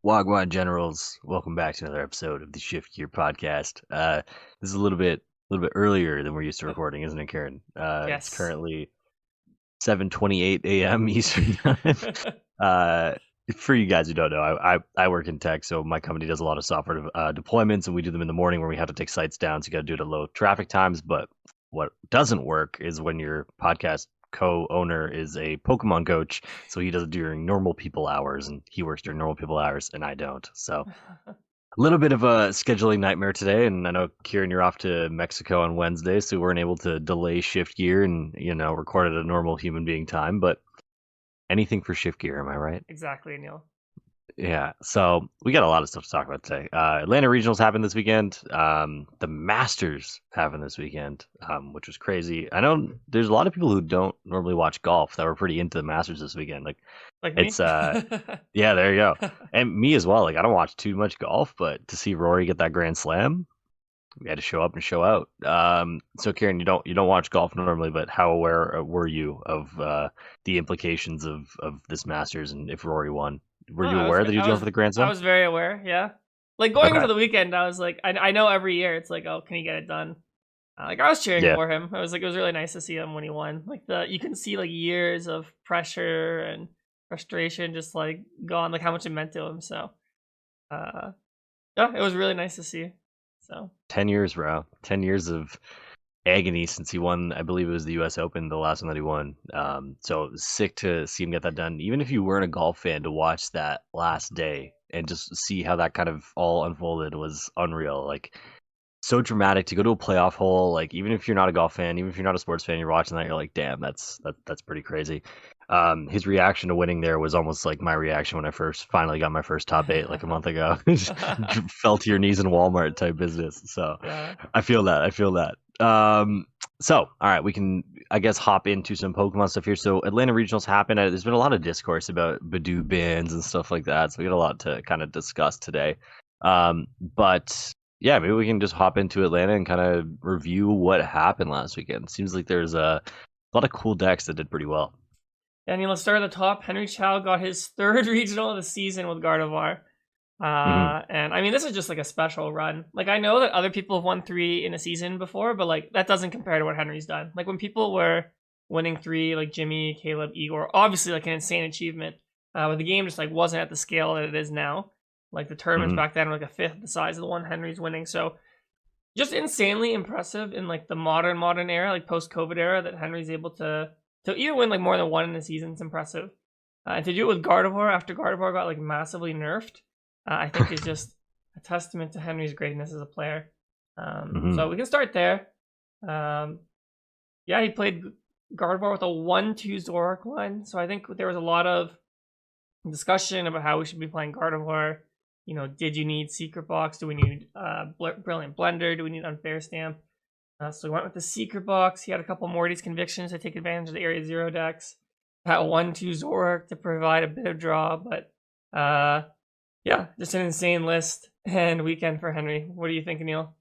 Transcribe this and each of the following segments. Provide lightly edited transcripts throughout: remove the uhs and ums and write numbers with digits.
Wagwan Generals, welcome back to another episode of the Shift Gear podcast. This is a little bit earlier than we're used to Uh, recording, isn't it, Karen? It's Yes. currently 7:28 a.m. Eastern time. uh, for you guys who don't know, I work in tech, so my company does a lot of software deployments, and we do them in the morning where we have to take sites down, so you got to do it at low traffic times. But what doesn't work is when your podcast co-owner is a Pokemon coach, so he does it during normal people hours, and he works during normal people hours, and I don't. So a little bit of a scheduling nightmare today, and I know Kieran, you're off to Mexico on Wednesday, so we weren't able to delay shift gear and record at a normal human being time. But anything for shift gear, am I right? Exactly, Neil. Yeah. So we got a lot of stuff to talk about today. Atlanta Regionals happened this weekend. The Masters happened this weekend, which was crazy. I know there's a lot of people who don't normally watch golf that were pretty into the Masters this weekend. Like Like me? it's yeah, there you go. And me as well. Like I don't watch too much golf, but to see Rory get that grand slam, we had to show up and show out. So Karen, you don't watch golf normally, but how aware were you of the implications of this Masters and if Rory won? Were No, you I was aware that he was I going was for the Grand I Slam? was very aware, yeah. Like going into Okay. the weekend, I was like I know every year it's like, oh, can he get it done? Like I was cheering Yeah. for him. I was like it was really nice to see him when he won. Like the you can see like years of pressure and frustration just like gone, like how much it meant to him. So uh yeah, it was really nice to see. So 10 years, bro. 10 years of agony since he won. I believe it was the U.S. Open, the last one that he won. So sick to see him get that done. Even if you weren't a golf fan, to watch that last day and just see how that kind of all unfolded was unreal. Like so dramatic to go to a playoff hole. Like even if you're not a golf fan, even if you're not a sports fan, you're watching that, you're like, damn, that's pretty crazy. His reaction to winning there was almost like my reaction when I first finally got my first top eight like a month ago. Just fell to your knees in Walmart type business. So yeah. I feel that. I feel that. So all right, we can I guess hop into some Pokemon stuff here. So Atlanta Regionals happened. There's been a lot of discourse about Budew bans and stuff like that. So we got a lot to kind of discuss today. But yeah, maybe we can just hop into Atlanta and kind of review what happened last weekend. Seems like there's a lot of cool decks that did pretty well. And let's start at the top. Henry Chow got his third regional of the season with Gardevoir. Hmm. And I mean, this is just like a special run. Like, I know that other people have won three in a season before, but like, that doesn't compare to what Henry's done. Like, when people were winning three, like Jimmy, Caleb, Igor, obviously like an insane achievement. But the game just like wasn't at the scale that it is now. Like, the tournaments Hmm. back then were like a fifth the size of the one Henry's winning. So, just insanely impressive in like the modern era, like post COVID era, that Henry's able to even win like more than one in a season is impressive. And to do it with Gardevoir after Gardevoir got like massively nerfed, I think is just a testament to Henry's greatness as a player. Hmm. So we can start there. Um, yeah, he played Gardevoir with a 1-2 Zoroark line. So I think there was a lot of discussion about how we should be playing Gardevoir. You know, did you need Secret Box? Do we need Brilliant Blender? Do we need Unfair Stamp? So we went with the Secret Box. He had a couple Morty's Convictions to take advantage of the Area Zero decks. That 1-2 Zoroark to provide a bit of draw, but yeah, just an insane list and weekend for Henry. What do you think, Neil?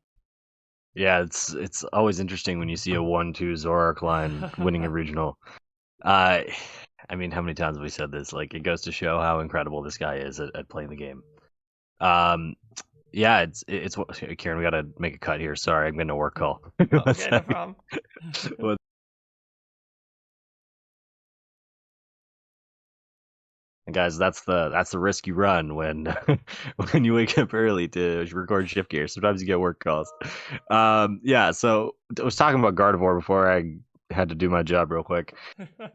Yeah, it's always interesting when you see a 1-2 Zoroark line winning a regional. Uh, I mean, how many times have we said this? Like, it goes to show how incredible this guy is at playing the game. Um, yeah, it's Karen. We gotta make a cut here. Sorry, I'm getting a work call. What's Okay, no that? problem. And guys, that's the risk you run when when you wake up early to record shift gear. Sometimes you get work calls. Yeah. So I was talking about Gardevoir before I had to do my job real quick.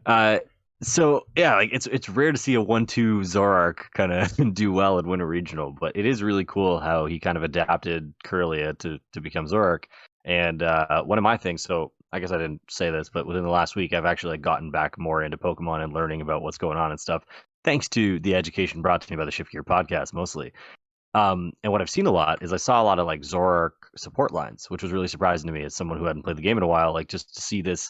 Uh, so yeah, like it's rare to see a 1-2 Zoroark kind of do well and win a regional, but it is really cool how he kind of adapted Curlia to become Zoroark. And one of my things, so I guess I didn't say this, but within the last week, I've actually like gotten back more into Pokemon and learning about what's going on and stuff, thanks to the education brought to me by the Shift Gear podcast mostly. And what I've seen a lot is I saw a lot of like Zoroark support lines, which was really surprising to me as someone who hadn't played the game in a while. Like just to see this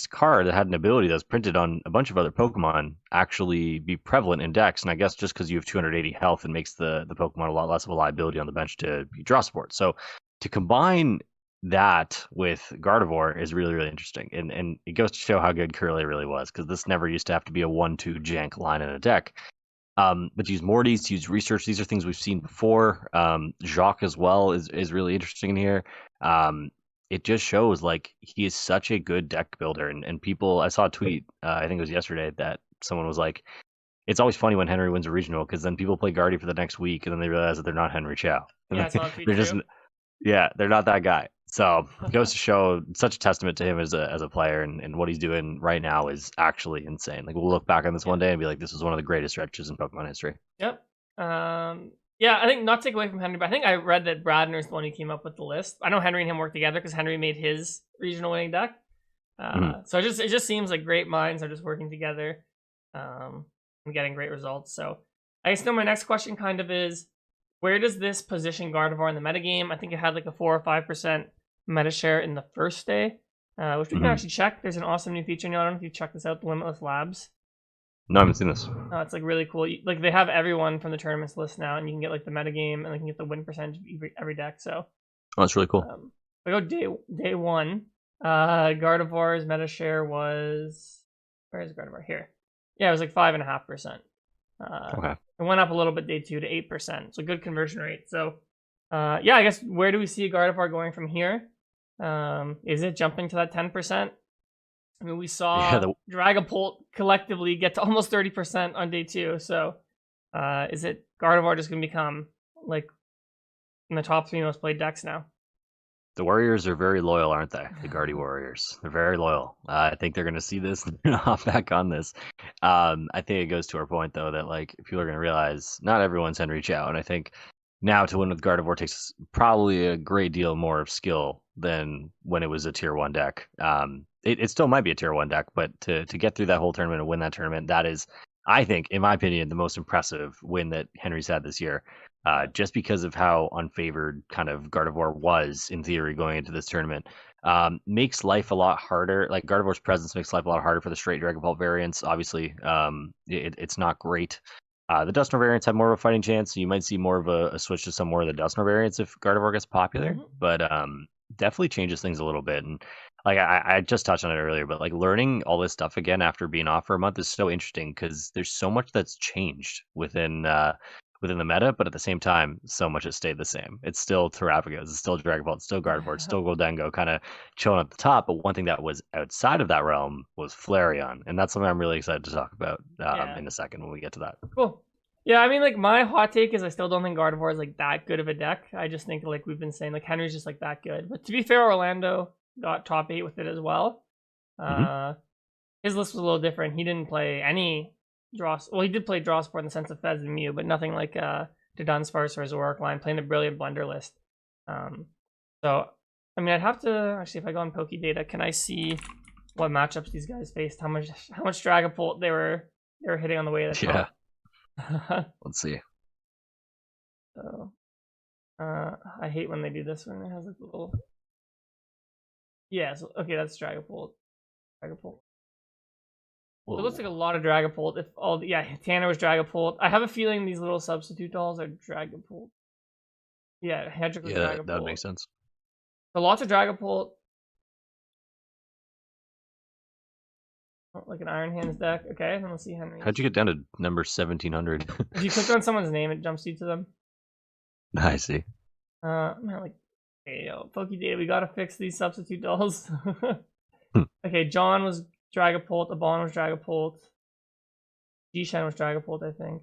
card that had an ability that was printed on a bunch of other Pokemon actually be prevalent in decks. And I guess just because you have 280 health, it makes the Pokemon a lot less of a liability on the bench to be draw support. So to combine that with Gardevoir is really, really interesting. And it goes to show how good Curly really was, because this never used to have to be a 1-2 jank line in a deck. But to use Morty's, to use research, these are things we've seen before. Jacques as well is really interesting in here. It just shows like he is such a good deck builder, and people. I saw a tweet, I think it was yesterday, that someone was like, "It's always funny when Henry wins a regional because then people play Guardy for the next week, and then they realize that they're not Henry Chow. Yeah, I saw that tweet They're just too. yeah, they're not that guy. So it goes to show such a testament to him as a player, and what he's doing right now is actually insane. Like we'll look back on this Yeah. one day and be like, this is one of the greatest stretches in Pokemon history. Yep. Yeah, I think not to take away from Henry, but I think I read that Bradner's the one who came up with the list. I know Henry and him worked together because Henry made his regional winning deck. So it just seems like great minds are just working together, and getting great results. So I guess now my next question kind of is, where does this position Gardevoir in the metagame? I think it had like a 4 or 5% meta share in the first day, which we can actually check. There's an awesome new feature. I don't know if you check this out, the Limitless Labs. No, I haven't seen this. It's like really cool. Like they have everyone from the tournaments list now, and you can get like the metagame, and you can get the win percentage of every deck. So, Oh, that's really cool. I go day one. Gardevoir's meta share was, where is Gardevoir? Here. Yeah, it was like 5.5%. Okay. It went up a little bit day 2 to 8%. So good conversion rate. So yeah, I guess where do we see Gardevoir going from here? Is it jumping to that 10%? I mean, we saw Dragapult collectively get to almost 30% on day 2. So is it Gardevoir just going to become like in the top 3 most played decks now? The Warriors are very loyal, aren't they? The Guardy Warriors. They're very loyal. I think they're going to see this and they're hop back on this. I think it goes to our point, though, that like people are going to realize not everyone's Henry Chow. And I think now to win with Gardevoir takes probably a great deal more of skill than when it was a tier 1 deck. It still might be a tier 1 deck, but to get through that whole tournament and win that tournament, that is, I think, in my opinion, the most impressive win that Henry's had this year. Just because of how unfavored kind of Gardevoir was in theory going into this tournament, makes life a lot harder. Like Gardevoir's presence makes life a lot harder for the straight Dragapult variants. Obviously, it's not great. The Dusknoir variants have more of a fighting chance, so you might see more of a switch to some more of the Dusknoir variants if Gardevoir gets popular. But definitely changes things a little bit. And like I just touched on it earlier, but like learning all this stuff again after being off for a month is so interesting because there's so much that's changed within the meta, but at the same time, so much has stayed the same. It's still Terrapagos, it's still Dragapult, it's still Gardevoir, it's still Goldengo, kind of chilling at the top. But one thing that was outside of that realm was Flareon, and that's something I'm really excited to talk about in a second when we get to that. Cool. Yeah, I mean, like my hot take is I still don't think Gardevoir is like that good of a deck. I just think like we've been saying, like Henry's just like that good. But to be fair, Orlando got top 8 with it as well. His list was a little different. He didn't play any draw. Well, he did play draw sport in the sense of Fez and Mew, but nothing like Dunsparce or Zoroark line, playing a brilliant blender list. So I mean, I'd have to actually, if I go on Poke Data, can I see what matchups these guys faced? How much Dragapult they were hitting on the way to the top? Yeah. Let's see. So I hate when they do this when it has like a little. Yeah. So okay, that's Dragapult. So it looks like a lot of Dragapult. If all Tanner was Dragapult. I have a feeling these little substitute dolls are Dragapult. Yeah, Hedrick was Dragapult. That would make sense. So lots of Dragapult. Oh, like an Iron Hands deck. Okay, then let's see Henry. How'd you get down to number 1700? If you click on someone's name, it jumps you to them. I see. Man, like, hey, yo, Poke Data, we gotta fix these substitute dolls. Okay, John was Dragapult, Abon was Dragapult, Jishan was Dragapult, I think.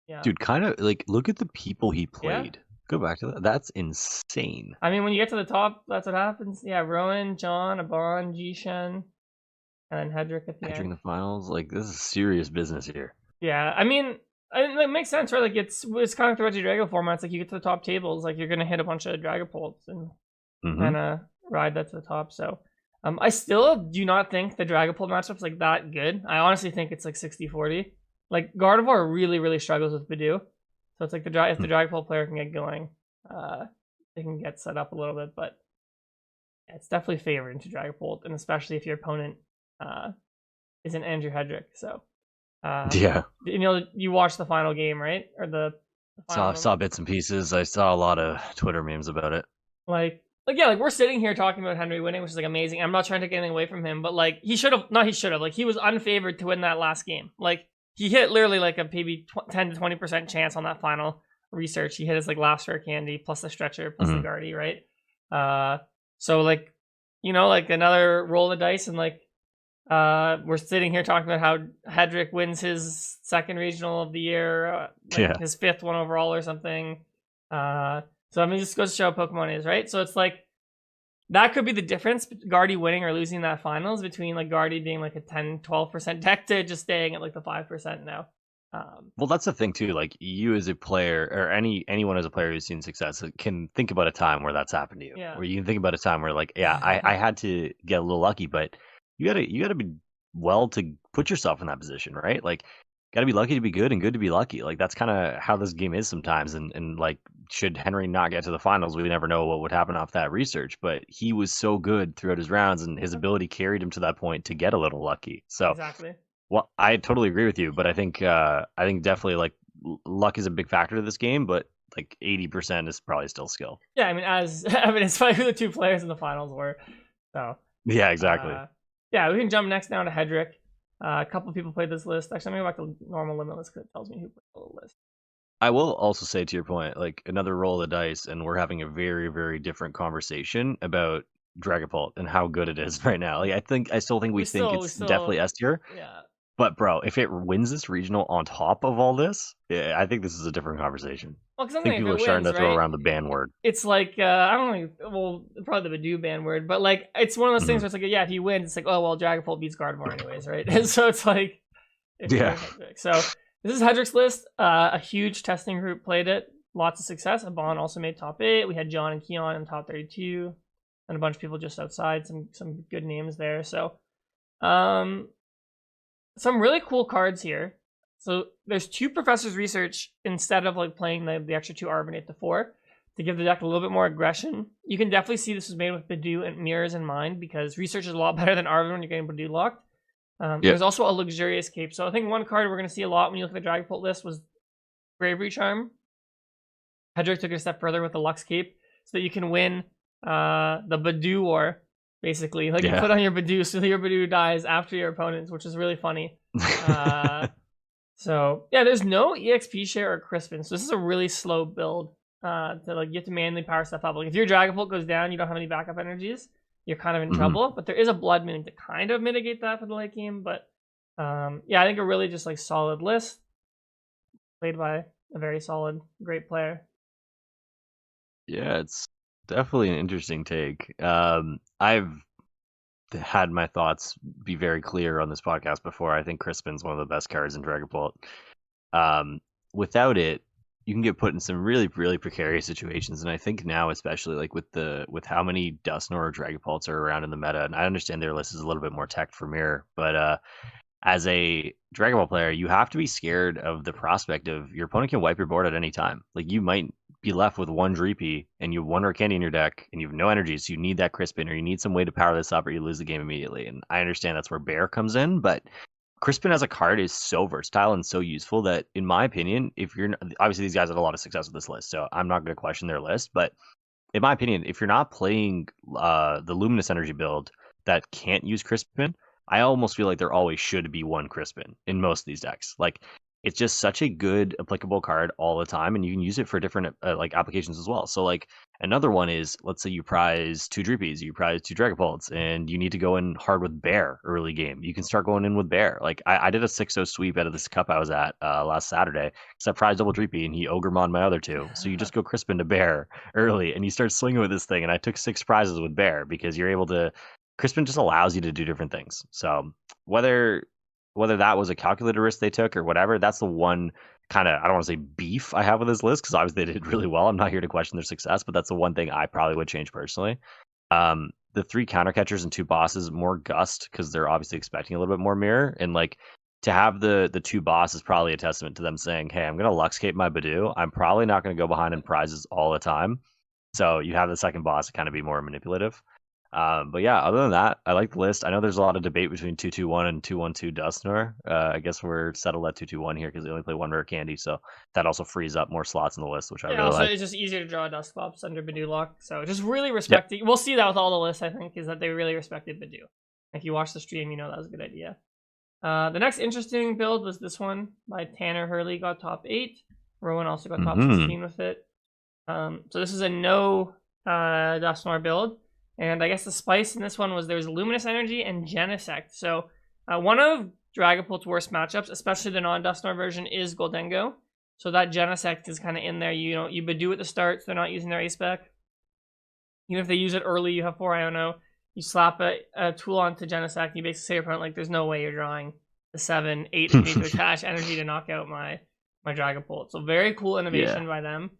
Yeah. Dude, kind of like look at the people he played. Yeah. Go back to that. That's insane. I mean, when you get to the top, that's what happens. Yeah, Rowan, John, Abon, Jishan, and then Hedrick at the end. Entering the finals, like this is serious business here. Yeah, I mean, it makes sense, right? Like it's kind of the Regidrago formats. Like you get to the top tables, like you're gonna hit a bunch of Dragapults and kind of ride that to the top. So. I still do not think the Dragapult matchup's like that good. I honestly think it's like 60-40. Like Gardevoir really, really struggles with Budew. So it's like if the Dragapult player can get going, they can get set up a little bit. But yeah, it's definitely favored into Dragapult, and especially if your opponent isn't Andrew Hedrick. So yeah, you watched the final game, right? Or the saw bits and pieces. I saw a lot of Twitter memes about it. Like we're sitting here talking about Henry winning, which is like amazing. I'm not trying to take anything away from him, but like he should have, like he was unfavored to win that last game. Like he hit literally like a maybe 10 to 20% chance on that final research. He hit his like last rare candy plus the stretcher plus the Mhm. guardy, right? So like, like another roll of the dice, and like we're sitting here talking about how Hedrick wins his second regional of the year, like Yeah. his fifth one overall or something. So I mean, just goes to show how Pokemon is, right? So it's like that could be the difference, Guardy winning or losing that finals, between like Guardy being like a 10-12% deck to just staying at like the 5% now. Well, that's the thing too. Like you as a player, or anyone as a player who's seen success can think about a time where that's happened to you, Yeah. where you can think about a time where like, yeah, I had to get a little lucky, but you gotta be well to put yourself in that position, right? Like, gotta be lucky to be good and good to be lucky. Like that's kind of how this game is sometimes. And like, should Henry not get to the finals, we never know what would happen off that research. But he was so good throughout his rounds, and his ability carried him to that point to get a little lucky. So. Exactly. Well, I totally agree with you, but I think definitely like luck is a big factor to this game, but like 80% is probably still skill. Yeah, I mean, as evidenced by who the two players in the finals were. So, Yeah, exactly. uh, yeah, we can jump next down to Hedrick. A couple of people played this list. Actually, I'm going to go back to normal limit list because it tells me who played the list. I will also say to your point, like another roll of the dice, and we're having a very, very different conversation about Dragapult and how good it is right now. Like I still think we think We it's definitely still, S tier, yeah. but bro, if it wins this regional on top of all this, yeah, I think this is a different conversation. Well, because I I'm think thinking people if are it starting wins, to throw right, around the ban word. it's like I don't think, well, probably the Budew ban word, but like it's one of those things Mhm. where it's like, yeah, if he wins, it's like, oh well, Dragapult beats Gardevoir anyways, right? And so it's like, if you're Yeah. Hedrick. So this is Hedrick's list. A huge testing group played it, lots of success. Abon also made top 8. We had John and Keon in top 32, and a bunch of people just outside. Some good names there. So um, some really cool cards here. So there's 2 Professor's Research instead of like playing the extra 2 Arbonate to 4 to give the deck a little bit more aggression. You can definitely see this was made with Budew and Mirrors in mind, because Research is a lot better than Arbonate when you're getting Budew locked. Yeah. There's also a Luxurious Cape. So I think one card we're going to see a lot when you look at the Dragapult list was Bravery Charm. Hedrick took it a step further with the Lux Cape so that you can win the Budew War, basically. Like you Yeah. put on your Budew so that your Budew dies after your opponents, which is really funny. So yeah, there's no EXP share or Crispin, so this is a really slow build. To like you have to manually power stuff up. Like if your Dragapult goes down, you don't have any backup energies, you're kind of in Mhm. trouble. But there is a Blood Moon to kind of mitigate that for the late game. But yeah, I think a really just like solid list played by a very solid, great player. Yeah, it's definitely an interesting take. I've had my thoughts be very clear on this podcast before. I think Crispin's one of the best cards in Dragapult. Um, Without it, you can get put in some really, really precarious situations. And I think now, especially like with how many Dusknoir or Dragapults are around in the meta, and I understand their list is a little bit more tech for Mirror, but as a Dragon Ball player, you have to be scared of the prospect of your opponent can wipe your board at any time. Like you might be left with one Dreepy and you have one Rare in your deck and you have no energy, so you need that Crispin or you need some way to power this up or you lose the game immediately. And I understand that's where Bear comes in, but Crispin as a card is so versatile and so useful that, in my opinion, if you're obviously these guys had a lot of success with this list, so I'm not going to question their list, but in my opinion, if you're not playing the Luminous Energy build that can't use Crispin, I almost feel like there always should be one Crispin in most of these decks. Like it's just such a good applicable card all the time, and you can use it for different like applications as well. So like another one is, let's say you prize 2 Dreepies, you prize 2 Dragapults, and you need to go in hard with Bear early game. You can start going in with Bear. Like I did a 6-0 sweep out of this cup I was at last Saturday because I prized double Dreepy and he Ogremon my other 2. So you just go Crispin to Bear early and you start swinging with this thing. And I took 6 prizes with Bear because you're able to. Crispin just allows you to do different things. So whether that was a calculated risk they took or whatever, that's the one kind of, I don't want to say beef I have with this list because obviously they did really well. I'm not here to question their success, but that's the one thing I probably would change personally. The 3 counter catchers and 2 bosses, more Gust because they're obviously expecting a little bit more Mirror, and like to have the 2 bosses is probably a testament to them saying, hey, I'm gonna Luxcape my Budew. I'm probably not gonna go behind in prizes all the time. So you have the second boss to kind of be more manipulative. But yeah, other than that, I like the list. I know there's a lot of debate between 221 and 212 Dusknoir. I guess we're settled at 221 here because they only play 1 rare candy, so that also frees up more slots in the list, which I Yeah, really also like. it's just easier to draw Dusclops under Budew lock. So just really Yep. respecting. We'll see that with all the lists. I think is that they really respected Budew. If you watch the stream, you know that was a good idea. The next interesting build was this one by Tanner Hurley, got top 8. Rowan also got top Mm-hmm. 16 with it. So this is a no Dusknoir build. And I guess the spice in this one was there was Luminous Energy and Genesect. So one of Dragapult's worst matchups, especially the non-Dusknoir version, is Goldengo. So that Genesect is kind of in there. You know, you Budew at the start, so they're not using their ace spec. Even if they use it early, you have 4 Iono. You slap a tool onto Genesect, you basically say your opponent, like, there's no way you're drawing the 7, 8 for me to attach energy to knock out my Dragapult. So very cool innovation by them.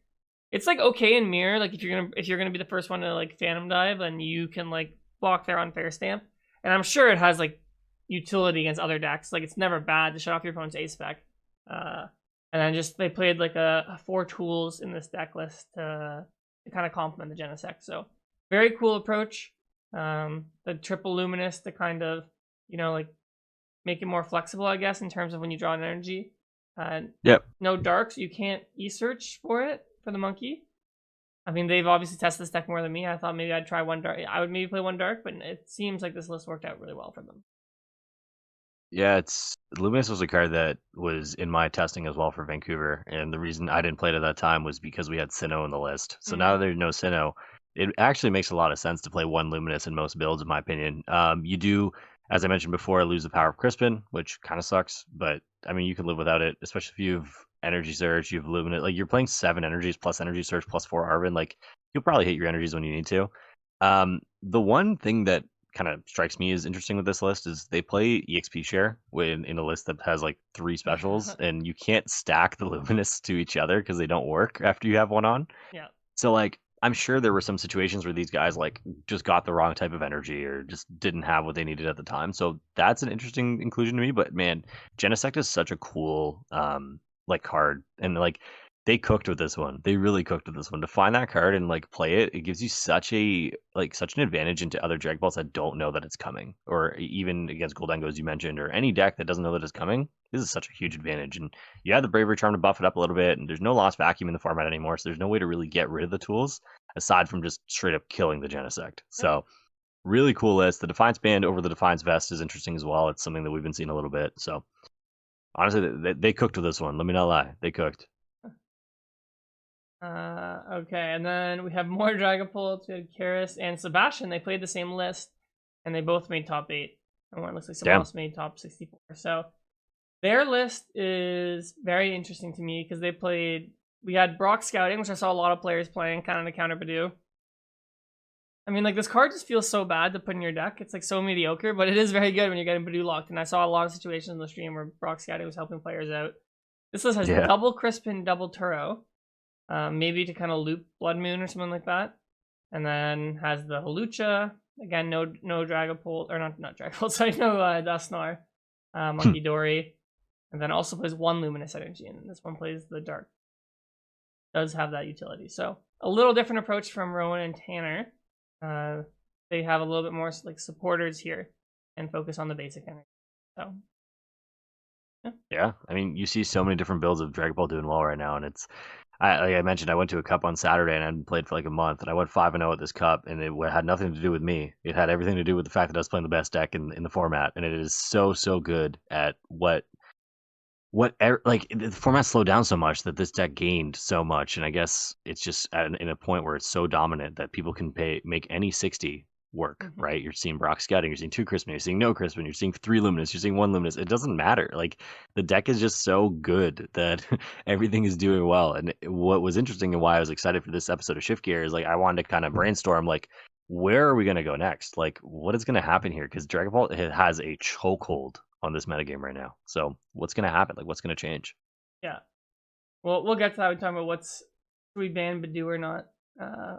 It's like okay in mirror, like if you're gonna be the first one to like Phantom Dive, then you can like block their unfair stamp. And I'm sure it has like utility against other decks. Like it's never bad to shut off your opponent's ace spec. And then just they played like a 4 tools in this deck list to kind of complement the Genesect. So very cool approach. The triple luminous to kind of, you know, like make it more flexible, I guess, in terms of when you draw an energy. Yep. No darks, you can't e-search for it for the monkey. I mean, they've obviously tested this deck more than me. I thought maybe I'd try one dark. I would maybe play one dark, but it seems like this list worked out really well for them. Yeah, it's Luminous was a card that was in my testing as well for Vancouver, and the reason I didn't play it at that time was because we had Sinnoh in the list. So now that there's no Sinnoh, it actually makes a lot of sense to play one Luminous in most builds, in my opinion. You do, as I mentioned before, lose the power of Crispin, which kind of sucks, but I mean you can live without it, especially if you've Energy Surge, you've Luminous, like you're playing 7 energies plus Energy Surge plus 4 Arvin, like you'll probably hit your energies when you need to. The one thing that kind of strikes me as interesting with this list is they play EXP share in a list that has like 3 specials, and you can't stack the Luminous to each other because they don't work after you have one on. Yeah. So like I'm sure there were some situations where these guys like just got the wrong type of energy or just didn't have what they needed at the time. So that's an interesting inclusion to me. But man, Genesect is such a cool like card, and like they cooked with this one. They really cooked with this one. To find that card and like play it, it gives you such an advantage into other Dragapults that don't know that it's coming, or even against Goldengo, as you mentioned, or any deck that doesn't know that it's coming. This is such a huge advantage, and you have the Bravery Charm to buff it up a little bit, and there's no lost vacuum in the format anymore, so there's no way to really get rid of the tools aside from just straight up killing the Genesect. So really cool list. The Defiance Band over the Defiance Vest is interesting as well. It's something that we've been seeing a little bit. So honestly, they cooked with this one. Let me not lie, they cooked. Okay, and then we have more Dragapults. We had Karis and Sebastian. They played the same list, and they both made top 8. And one looks like someone else made top 64. So their list is very interesting to me because they played. We had Brock Scouting, which I saw a lot of players playing, kind of to counter Budew. I mean, like this card just feels so bad to put in your deck. It's like so mediocre, but it is very good when you're getting Budew locked. And I saw a lot of situations in the stream where Brock Scouting was helping players out. This list has double Crispin, double Turo. Maybe to kind of loop Blood Moon or something like that. And then has the Hawlucha. Again, no Dragapult, or not Dragapult, sorry, no Dusknoir. Monkey Dory. And then also plays 1 Luminous Energy, and this one plays the Dark. Does have that utility. So a little different approach from Rowan and Tanner. They have a little bit more like supporters here and focus on the basic energy. So yeah, I mean you see so many different builds of Dragapult doing well right now, and it's like I mentioned, I went to a cup on Saturday and I hadn't played for like a month, and I went 5-0 at this cup, and it had nothing to do with me. It had everything to do with the fact that I was playing the best deck in the format, and it is so good at like the format slowed down so much that this deck gained so much, and I guess it's just in a point where it's so dominant that people can make any 60 work, right? You're seeing Brock Scouting, you're seeing 2 Crispin, you're seeing no Crispin, you're seeing 3 Luminous, you're seeing 1 Luminous. It doesn't matter. Like the deck is just so good that everything is doing well. And what was interesting and why I was excited for this episode of Shift Gear is like I wanted to kind of brainstorm like where are we going to go next? Like what is going to happen here? Because Dragapult has a chokehold on this metagame right now. So what's going to happen? Like what's going to change? Yeah. Well, we'll get to that. We're talking about should we ban Budew or not?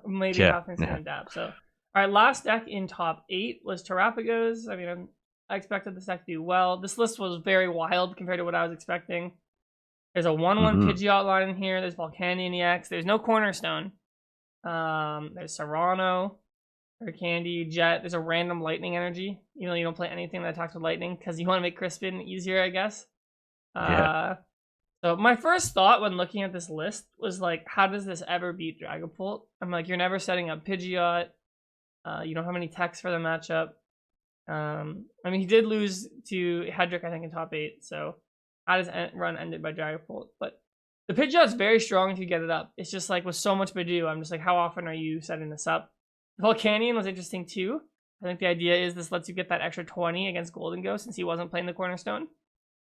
Maybe how things can adapt. So all right, last deck in top 8 was Terrapagos. I mean, I expected this deck to do well. This list was very wild compared to what I was expecting. There's a 1/1 Pidgeot line in here. There's Volcanion EX. There's no Cornerstone. There's Serrano, Candy, Jet. There's a random Lightning Energy. You know, you don't play anything that attacks with Lightning because you want to make Crispin easier, I guess. So my first thought when looking at this list was like, how does this ever beat Dragapult? I'm like, you're never setting up Pidgeot. You don't have any techs for the matchup. I mean, he did lose to Hedrick, I think, in top 8, so had his run ended by Dragapult. But the Pidgeot's very strong if you get it up. It's just like with so much Budew, I'm just like, how often are you setting this up? Volcanion was interesting too. I think the idea is this lets you get that extra 20 against Golden Ghost since he wasn't playing the Cornerstone.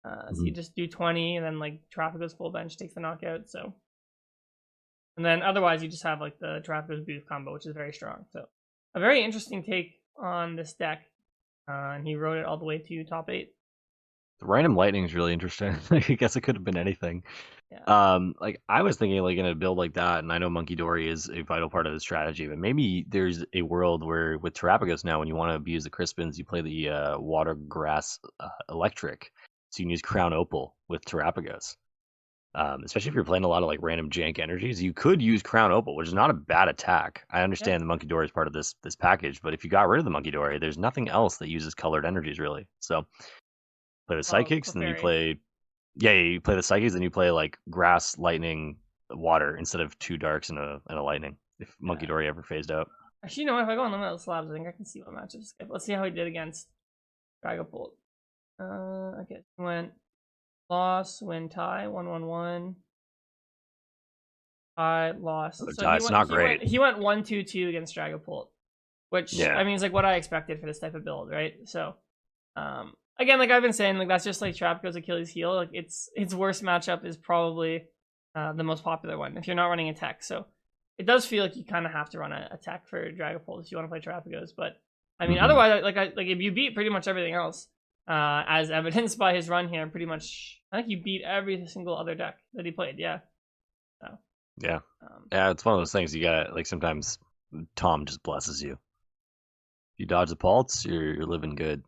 So you just do 20 and then like Trafico's full bench takes the knockout. So, and then otherwise you just have like the Trafico's boost combo, which is very strong. So a very interesting take on this deck. And he rode it all the way to top 8. The random lightning is really interesting. I guess it could have been anything. Yeah. Like I was thinking, like in a build like that, and I know Monkey Dory is a vital part of the strategy, but maybe there's a world where with Terrapagos now, when you want to abuse the Crispins, you play the Water Grass Electric, so you can use Crown Opal with Terrapagos. Especially if you're playing a lot of like random jank energies, you could use Crown Opal, which is not a bad attack. I understand the Monkey Dory is part of this package, but if you got rid of the Monkey Dory, there's nothing else that uses colored energies really. So play the Psychics, and then you play you play the Psychics, and you play like Grass, Lightning, Water instead of 2 Darks and a Lightning. If Monkey Dory ever phased out. Actually, you know what? If I go on Limitless Slabs, I think I can see what matchups skip. Let's see how he did against Dragapult. Okay, he went loss, win, tie, 1-1-1. Tie, loss. So So it's not great. He went 1-2-2 against Dragapult, which I mean is like what I expected for this type of build, right? So, again, like I've been saying, like that's just like Trapico's Achilles heel. Like its worst matchup is probably the most popular one if you're not running a tech. So it does feel like you kind of have to run a tech for Dragapult if you want to play Trapicos. But I mean, otherwise, like if you beat pretty much everything else, as evidenced by his run here, pretty much I think you beat every single other deck that he played. Yeah. So. Yeah. Yeah, it's one of those things you got. Like sometimes Tom just blesses you. If you dodge the Pults, you're living good.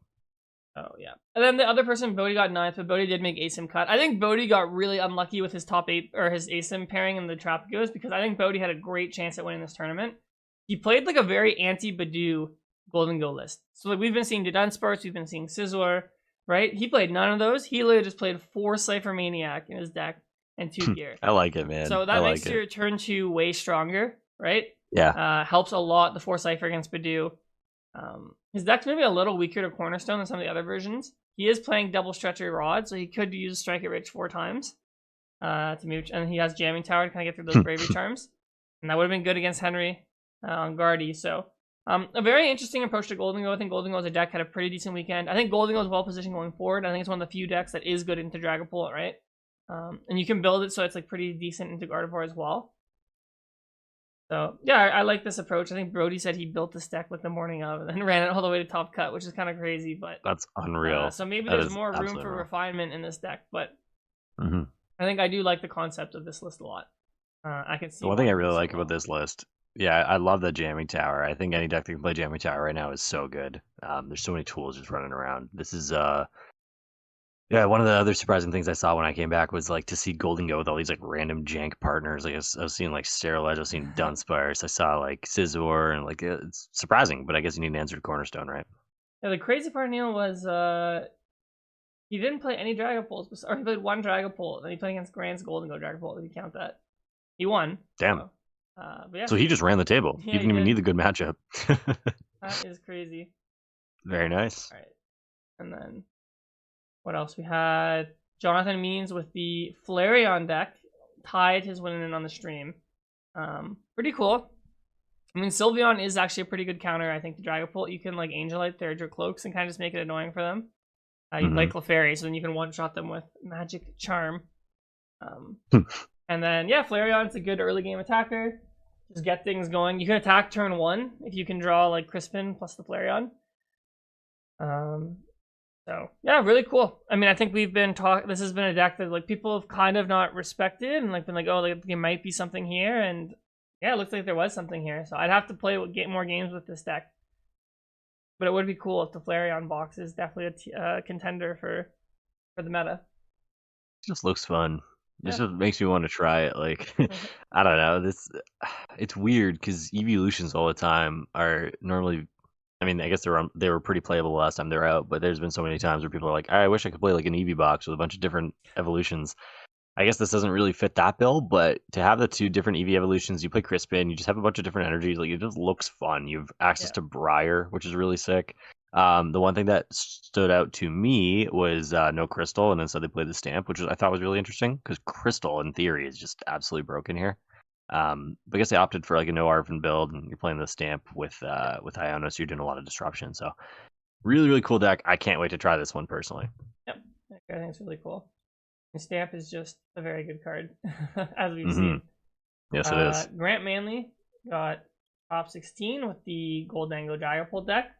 Oh, yeah. And then the other person, Bodhi, got 9th, but Bodhi did make ASIM cut. I think Bodhi got really unlucky with his top 8, or his ASIM pairing in the Trapagos, because I think Bodhi had a great chance at winning this tournament. He played like a very anti-Budew Golden Go list. So like we've been seeing Dunsparce, we've been seeing Scizor, right? He played none of those. He literally just played 4 Cypher Maniac in his deck and 2 gear. I like it, man. So that makes your turn 2 way stronger, right? Yeah. Helps a lot, the 4 Cypher against Budew. His deck's maybe a little weaker to Cornerstone than some of the other versions. He is playing double Stretcher Rod, so he could use Strike It Rich 4 times to move, and he has Jamming Tower to kind of get through those Bravery Charms, and that would have been good against Henry on Guardy. So a very interesting approach to Golden Go. I think Golden Go as a deck had a pretty decent weekend. I think Golden Go is well positioned going forward. I think it's one of the few decks that is good into Dragapult, right? And you can build it so it's like pretty decent into Gardevoir as well. So yeah, I like this approach. I think Brody said he built this deck like the morning of and then ran it all the way to top cut, which is kind of crazy, but that's unreal. So maybe there's more room for refinement in this deck, but I think I do like the concept of this list a lot. I can see the one thing I really like about this list. Yeah, I love the Jamming Tower. I think any deck that can play Jamming Tower right now is so good. There's so many tools just running around. This is yeah, one of the other surprising things I saw when I came back was like to see Golden Go with all these like random jank partners. Like I was seeing like Sterilage, I was seeing Dunsparce, I saw like Scizor, and like it's surprising, but I guess you need an answer to Cornerstone, right? Yeah, the crazy part, Neil, was he didn't play any Dragapults, or he played 1 Dragapult, and he played against Grand's Golden Go Dragapult. If you count that, he won. Damn. So, but yeah, so he just ran the table. Yeah, he didn't even need the good matchup. That is crazy. Very nice. All right, and then. What else? We had Jonathan Means with the Flareon deck, tied his win in on the stream. Pretty cool. I mean, Sylveon is actually a pretty good counter, I think, to Dragapult. You can, like, Angelite their Cloaks and kind of just make it annoying for them. You play Clefairy, so then you can one-shot them with Magic Charm. And then, yeah, Flareon's a good early-game attacker. Just get things going. You can attack turn 1 if you can draw, like, Crispin plus the Flareon. So yeah, really cool. I mean, I think we've been this has been a deck that like people have kind of not respected and like been like, oh, like, there might be something here, and yeah, it looks like there was something here. So I'd have to get more games with this deck, but it would be cool if the Flareon box is definitely a contender for the meta. It just looks fun. It just makes me want to try it. Like I don't know, it's weird because evolutions all the time are normally. I mean, I guess they were pretty playable last time they were out, but there's been so many times where people are like, I wish I could play like an Eevee box with a bunch of different evolutions. I guess this doesn't really fit that bill, but to have the 2 different Eevee evolutions, you play Crispin, you just have a bunch of different energies. Like it just looks fun. You have access to Briar, which is really sick. The one thing that stood out to me was no crystal, and instead they played the stamp, which I thought was really interesting because crystal in theory is just absolutely broken here. But I guess they opted for like a no Arvin build, and you're playing the stamp with Iona, so you're doing a lot of disruption. So really cool deck. I can't wait to try this one personally. Yep, I think it's really cool. The stamp is just a very good card, as we've Mm-hmm. seen. Yes, it is. Grant Manley got top 16 with the Gold Dango Dragapult deck.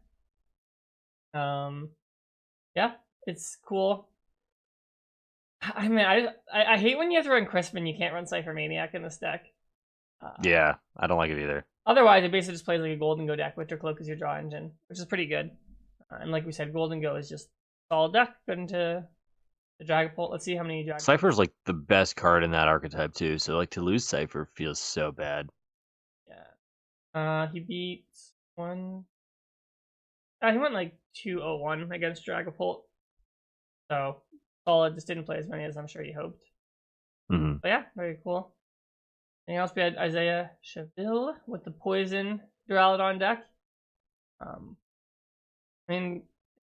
Yeah, it's cool. I mean, I hate when you have to run Crispin, you can't run Cypher Maniac in this deck. Yeah, I don't like it either. Otherwise, it basically just plays like a Golden Go deck. Winter Cloak is your draw engine, which is pretty good. And like we said, Golden Go is just solid deck. Good into the Dragapult. Let's see how many Dragapult. Cypher's like the best card in that archetype too. So like to lose Cypher feels so bad. Yeah. He beat one. He went like 2-0-1 against Dragapult. So solid. Just didn't play as many as I'm sure he hoped. Mm-hmm. But yeah, very cool. Anything else? We had Isaiah Chaville with the Poison Duraludon deck. I mean,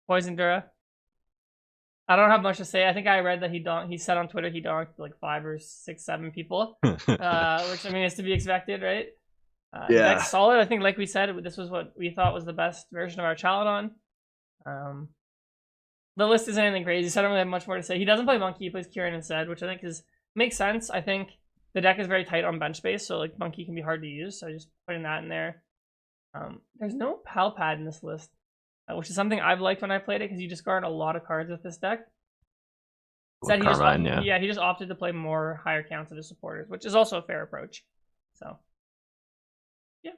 Poison Dura. I don't have much to say. I think I read that he said on Twitter he donked like 5 or 6, 7 people, which I mean is to be expected, right? Yeah, deck's solid. I think, like we said, this was what we thought was the best version of our Chaladon. The list isn't anything crazy, so I don't really have much more to say. He doesn't play Monkey; he plays Kieran instead, which I think makes sense. I think the deck is very tight on bench space, so like Monkey can be hard to use. So just putting that in there. There's no Pal Pad in this list, which is something I've liked when I played it because you discard a lot of cards with this deck. Said he just opted to play more higher counts of his supporters, which is also a fair approach. So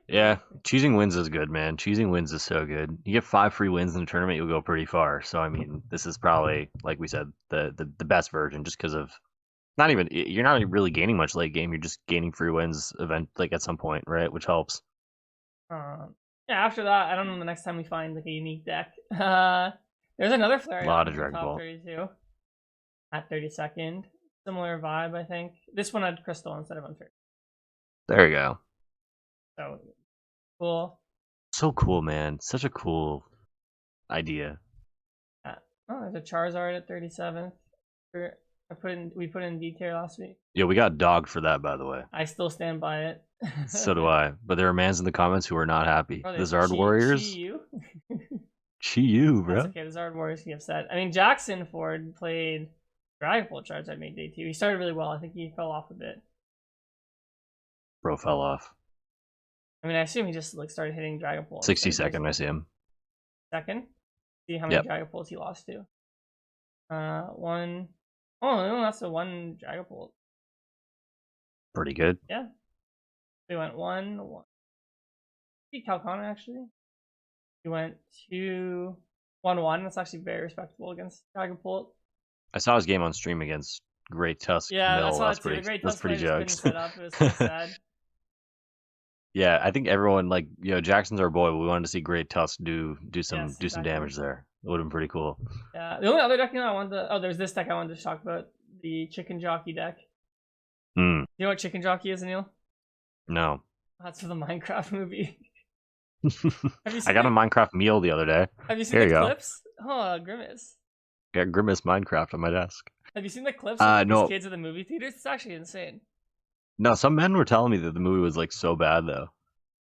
yeah, choosing wins is good, man. Choosing wins is so good. You get 5 free wins in the tournament, you'll go pretty far. So I mean, this is probably, like we said, the best version, just because of you're not really gaining much late game. You're just gaining free wins at some point, right? Which helps. Yeah. After that, I don't know the next time we find like a unique deck. There's another Flareon. A lot of Dragapult. Top 32 at 32nd. Similar vibe, I think. This one had Crystal instead of Unfair. There you go. So cool. So cool, man. Such a cool idea. Oh, there's a Charizard at 37th. We put in D tier last week. Yeah, we got dogged for that, by the way. I still stand by it. So do I. But there are mans in the comments who are not happy. Oh, the Zard Warriors. Chi-Yu, bro. That's okay, the Zard Warriors can be upset. I mean, Jackson Ford played Dragapult Charizard made day 2. He started really well. I think he fell off a bit. Bro fell off. I mean, I assume he just like started hitting Dragapult. 62nd, I see him. Second. See how many Dragapults he lost to. One. Oh, no, that's the one Dragapult. Pretty good. Yeah. We went 1. He Calcana actually. He went 2. 1-1. That's actually very respectable against Dragapult. I saw his game on stream against Great Tusk. Yeah, Mill. that's pretty jokes. Set up. It was so sad. Yeah, I think everyone Jackson's our boy. But we wanted to see Great Tusk do some damage there. It would have been pretty cool. Yeah, the only other deck I wanted to there's this deck I wanted to talk about, the Chicken Jockey deck. You know what Chicken Jockey is, Aneil? No. That's for the Minecraft movie. I got a Minecraft meal the other day. Have you seen the clips? Oh, Grimace. Got Grimace Minecraft on my desk. Have you seen the clips of these kids at the movie theaters? It's actually insane. No, some men were telling me that the movie was like so bad though.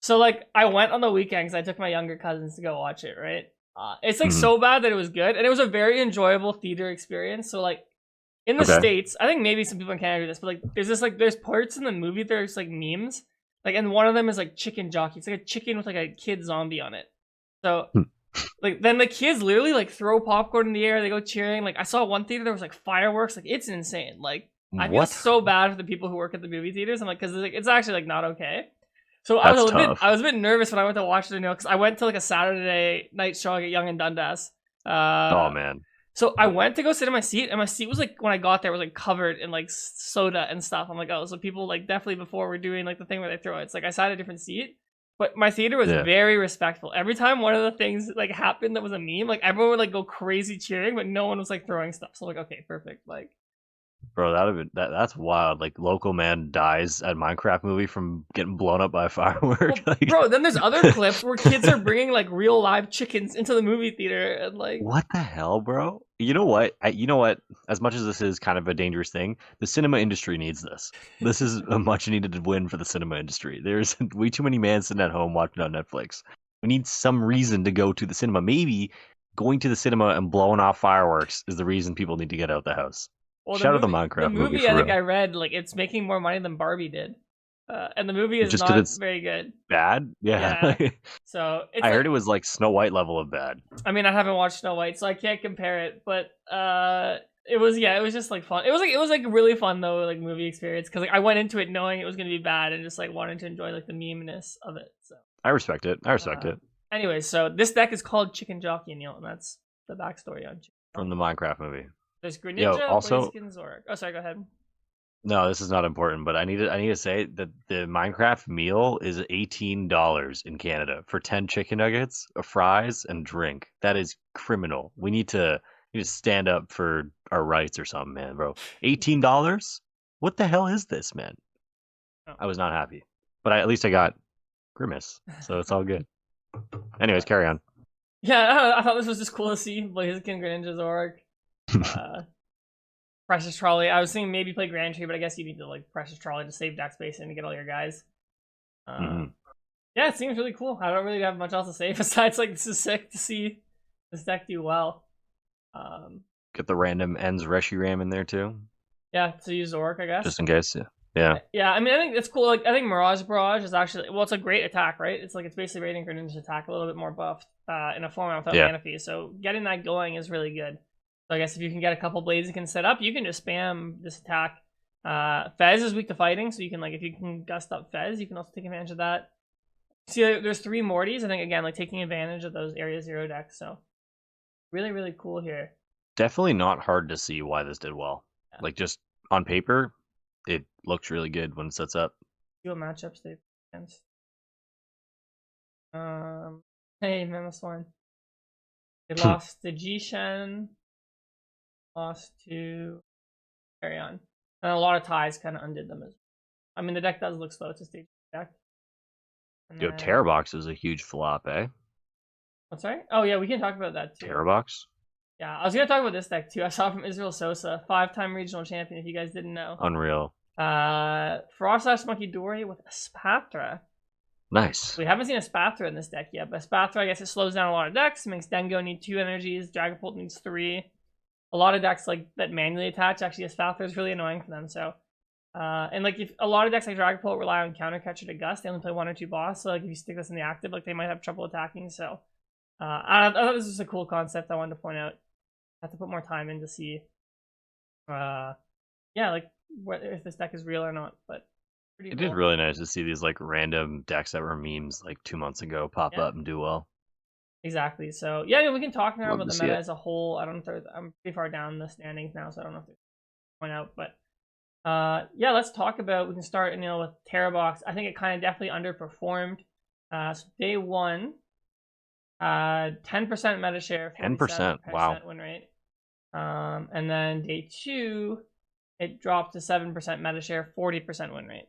So like I went on the weekend because I took my younger cousins to go watch it, right? It's like so bad that it was good, and it was a very enjoyable theater experience. So like in the States, I think maybe some people in Canada do this, but like there's parts in the movie there's like memes, like, and one of them is like Chicken Jockey. It's like a chicken with like a kid zombie on it. So like then the kids literally like throw popcorn in the air, they go cheering. Like I saw one theater there was like fireworks, like it's insane. Like I feel so bad for the people who work at the movie theaters. I'm like, because it's actually like not okay. So I was a bit nervous when I went to watch it, because I went to like a Saturday night showing at Yonge and Dundas. Oh man. So I went to go sit in my seat, and my seat was like, when I got there, was like covered in like soda and stuff. I'm like, oh, so people like definitely before we're doing like the thing where they throw it. It's like I sat at a different seat, but my theater was very respectful. Every time one of the things like happened that was a meme, like everyone would like go crazy cheering, but no one was like throwing stuff. So like, okay, perfect. Like Bro, that's wild. Like local man dies at Minecraft movie from getting blown up by a firework. Well, Like, bro, then there's other clips where kids are bringing like real live chickens into the movie theater and like, what the hell, bro? You know what? You know what? As much as this is kind of a dangerous thing, the cinema industry needs this. This is a much needed win for the cinema industry. There's way too many men sitting at home watching on Netflix. We need some reason to go to the cinema. Maybe going to the cinema and blowing off fireworks is the reason people need to get out the house. well, Shout out the the Minecraft movie movie I for think real. I read like it's making more money than Barbie did, and the movie is Just because not it's very good. bad? Yeah. Yeah, so it's I like, heard it was like Snow White level of bad. I mean, I haven't watched Snow White, so I can't compare it, but it was, yeah, it was just like fun. It was like really fun though, like movie experience, because like I went into it knowing it was gonna be bad and just like wanted to enjoy like the meme-ness of it. So I respect it. I respect uh, it. anyway, so this deck is called Chicken Jockey, Neil, and that's the backstory on Chicken From the Jockey. Minecraft movie. There's Yo, Greninja, also, Blaziken, Zorak. Oh, sorry, go ahead. no, this is not important, but I need to say that the Minecraft meal is $18 in Canada for 10 chicken nuggets, fries, and drink. That is criminal. We need to stand up for our rights or something, man, bro. $18? What the hell is this, man? Oh. I was not happy, but at least I got Grimace, so it's all good. Anyways, carry on. Yeah, I thought this was just cool to see Blaziken, Greninja, Zorak. Precious Trolley. I was thinking maybe play Grand Tree, but I guess you need to like Precious Trolley to save deck space and to get all your guys. Mhm. Yeah, it seems really cool. I don't really have much else to say besides like this is sick to see this deck do well. Get the random ends Reshiram in there too, Yeah, to use Zorak, I guess. just in case. Yeah. Yeah, I mean, I think it's cool. Like, I think Mirage Barrage is actually, well, it's a great attack, right? It's like it's basically rating Greninja's attack a little bit more buffed in a format without Yeah. Manaphy. So getting that going is really good. So I guess if you can get a couple blades you can set up, you can just spam this attack. Fez is weak to fighting, so you can like if you can gust up Fez, you can also take advantage of that. See, there's 3 Mortys. I think again, like taking advantage of those Area 0 decks. So really, really cool here. Definitely not hard to see why this did well. Yeah. Like just on paper, it looks really good when it sets up. See what matchups they've against. Hey, Mamoswine. They lost to Jishen, lost to Carry On. And a lot of ties kind of undid them as well. I mean, the deck does look slow. It's a stage deck. And Yo, then- Terrorbox is a huge flop, eh? What's right? Oh, yeah, we can talk about that too. Terrorbox? Yeah, I was going to talk about this deck too. I saw from Israel Sosa, 5-time regional champion, if you guys didn't know. Unreal. Frost Monkey Dory with a Spatra. Nice. We haven't seen a Spatra in this deck yet, but Spatra, I guess it slows down a lot of decks. It makes Dengo need 2 energies, Dragapult needs 3. A lot of decks like that manually attach, actually a Spatra is really annoying for them. So, and like if a lot of decks like Dragapult rely on counter catcher to Gust, they only play 1 or 2 boss. So like if you stick this in the active, like they might have trouble attacking. So, I thought this was a cool concept. I wanted to point out. I have to put more time in to see, yeah, like if this deck is real or not. But pretty It cool. did really nice to see these like random decks that were memes like 2 months ago pop Yeah. up and do well. Exactly. So yeah, we can talk now Love about to the see meta it. as a whole. I don't know if there's, I'm pretty far down the standings now, so I don't know if there's a point out. But yeah, let's talk about. We can start with Terrabox. I think it kind of definitely underperformed. So day 1, 10% meta share, 10%, wow. win rate. And then day 2, it dropped to 7% meta share, 40% win rate.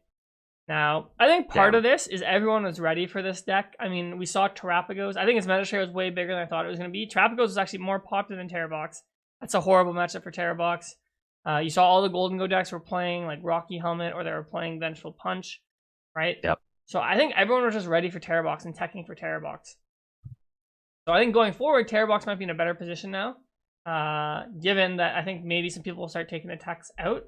Now, I think part of this is everyone was ready for this deck. I mean, we saw Terrapagos. I think its meta share was way bigger than I thought it was going to be. Terrapagos was actually more popular than Terrabox. That's a horrible matchup for Terrabox. You saw all the Golden Go decks were playing like Rocky Helmet or they were playing Vengeful Punch, right? Yep. So I think everyone was just ready for Terrabox and teching for Terrabox. So I think going forward, Terrabox might be in a better position now, given that I think maybe some people will start taking the techs out.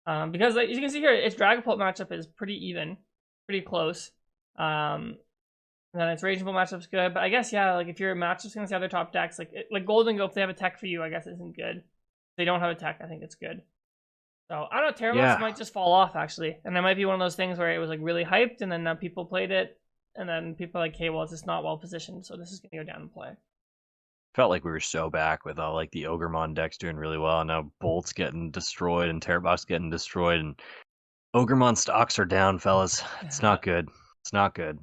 Because like, as you can see here, its Dragapult matchup is pretty even, pretty close. And then its Rageable matchup's good, but I guess yeah, like if your matchups against the other top decks, like Golden Go, if they have a tech for you, I guess isn't good. If they don't have a tech, I think it's good. So I don't know, Terrorbox might just fall off actually, and that might be one of those things where it was like really hyped, and then people played it, and then people are like, hey, well, it's just not well positioned, so this is gonna go down in play. Felt like we were so back with all like the Ogremon decks doing really well, and now Bolt's getting destroyed and Terrorbox getting destroyed, and Ogremon stocks are down, fellas. It's not good. It's not good.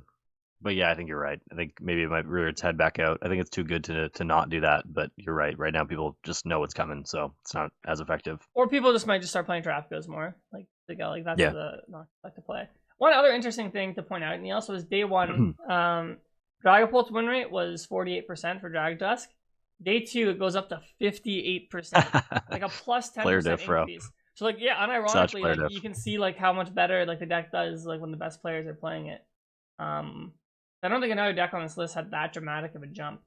But yeah, I think you're right. I think maybe it might rear its head back out. I think it's too good to not do that. But you're right. Right now, people just know what's coming, so it's not as effective. Or people just might just start playing draft goes more. Like they go like that's Yeah. the not like to play. One other interesting thing to point out, and also was day one, Dragapult's win rate was 48% for Drag Dusk. Day two, it goes up to 58%, like a plus Player 10% diff, bro. increase. So like yeah, Such unironically, player like diff. you can see like how much better like the deck does like when the best players are playing it. I don't think another deck on this list had that dramatic of a jump.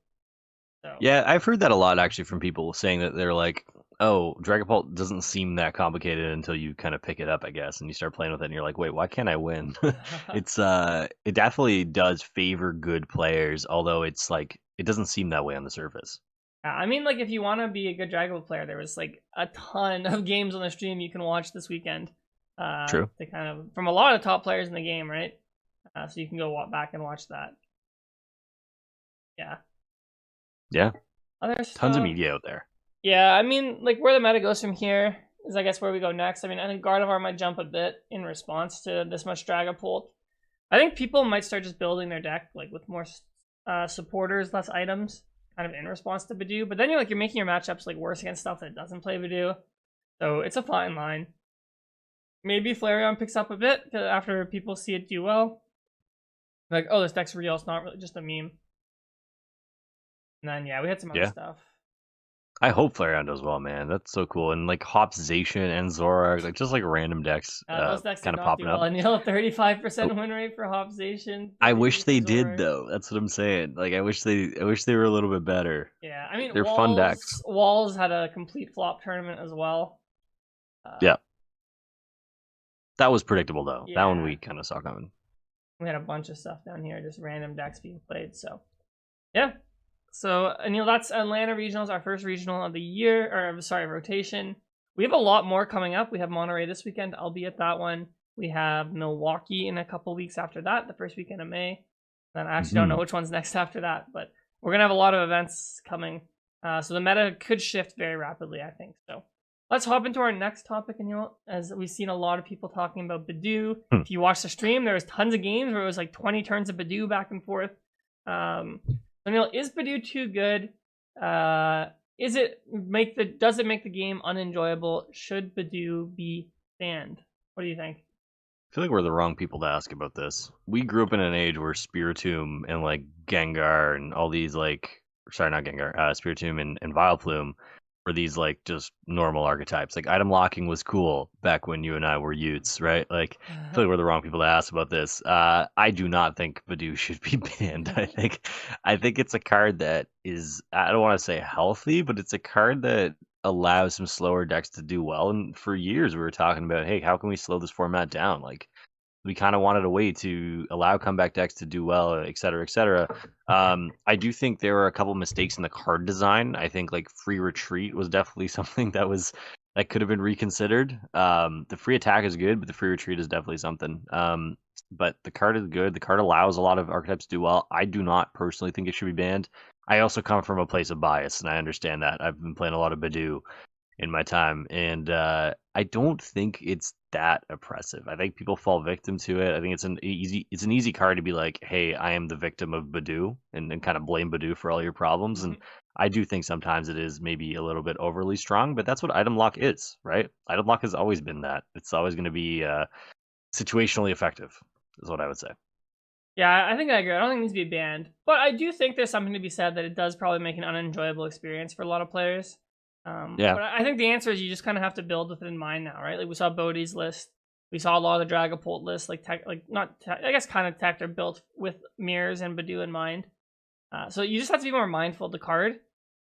So Yeah, I've heard that a lot actually from people saying that they're like, "Oh, Dragapult doesn't seem that complicated until you kind of pick it up, I guess, and you start playing with it, and you're like, wait, why can't I win?" It definitely does favor good players, although it's like it doesn't seem that way on the surface. I mean, like if you want to be a good Dragapult player, there was like a ton of games on the stream you can watch this weekend. True. To kind of from a lot of top players in the game, right? So you can go back and watch that. Yeah. Yeah. Other Tons of stuff. media out there. Yeah, I mean, like where the meta goes from here is, I guess, where we go next. I mean, I think Gardevoir might jump a bit in response to this much Dragapult. I think people might start just building their deck like with more supporters, less items, kind of in response to Budew. But then you're making your matchups like worse against stuff that doesn't play Budew. So it's a fine line. Maybe Flareon picks up a bit after people see it do well. Like, oh, this deck's real. It's not really just a meme. And then yeah, we had some other stuff. I hope Flareon does well, man. That's so cool. And like Hopzation and Zora, like just like random decks, those decks kind did of not do popping well. up. Aneil, 35% win rate for Hopzation. I wish they did Zora. though. That's what I'm saying. Like I wish they were a little bit better. Yeah, I mean, They're fun decks. Walls had a complete flop tournament as well. Yeah. That was predictable though. Yeah. That one we kind of saw coming. We had a bunch of stuff down here, just random decks being played. So, yeah. So, Aneil, that's Atlanta Regionals, our first regional of the year, or sorry, rotation. We have a lot more coming up. We have Monterey this weekend. I'll be at that one. We have Milwaukee in a couple weeks after that, the first weekend of May. And I actually don't know which one's next after that, but we're going to have a lot of events coming. So the meta could shift very rapidly, I think. So let's hop into our next topic, Aneil, as we've seen a lot of people talking about Budew. If you watch the stream, there was tons of games where it was like 20 turns of Budew back and forth. Aneil, is Budew too good? Does it make the game unenjoyable? Should Budew be banned? What do you think? I feel like we're the wrong people to ask about this. We grew up in an age where Spiritomb and like Gengar and all these like, sorry, not Gengar, Spiritomb and Vileplume were these like just normal archetypes. Like item locking was cool back when you and I were youths, right? Like I feel like we're the wrong people to ask about this. I do not think Budew should be banned. I think it's a card that is, I don't want to say healthy, but it's a card that allows some slower decks to do well. And for years we were talking about, hey, how can we slow this format down? Like we kind of wanted a way to allow comeback decks to do well, et cetera, et cetera. I do think there were a couple mistakes in the card design. I think like free retreat was definitely something that could have been reconsidered. The free attack is good, but the free retreat is definitely something. But the card is good. The card allows a lot of archetypes to do well. I do not personally think it should be banned. I also come from a place of bias, and I understand that. I've been playing a lot of Budew in my time, and I don't think it's that oppressive. I think people fall victim to it. I think it's an easy card to be like, hey, I am the victim of Budew, and kind of blame Budew for all your problems. And I do think sometimes it is maybe a little bit overly strong, but that's what item lock is, right? Item lock has always been that. It's always going to be situationally effective, is what I would say. Yeah, I think I agree. I don't think it needs to be banned, but I do think there's something to be said that it does probably make an unenjoyable experience for a lot of players. Yeah. But I think the answer is you just kind of have to build with it in mind now, right? Like we saw Bodie's list, we saw a lot of the Dragapult lists, I guess kind of tech are built with mirrors and Budew in mind. So you just have to be more mindful of the card,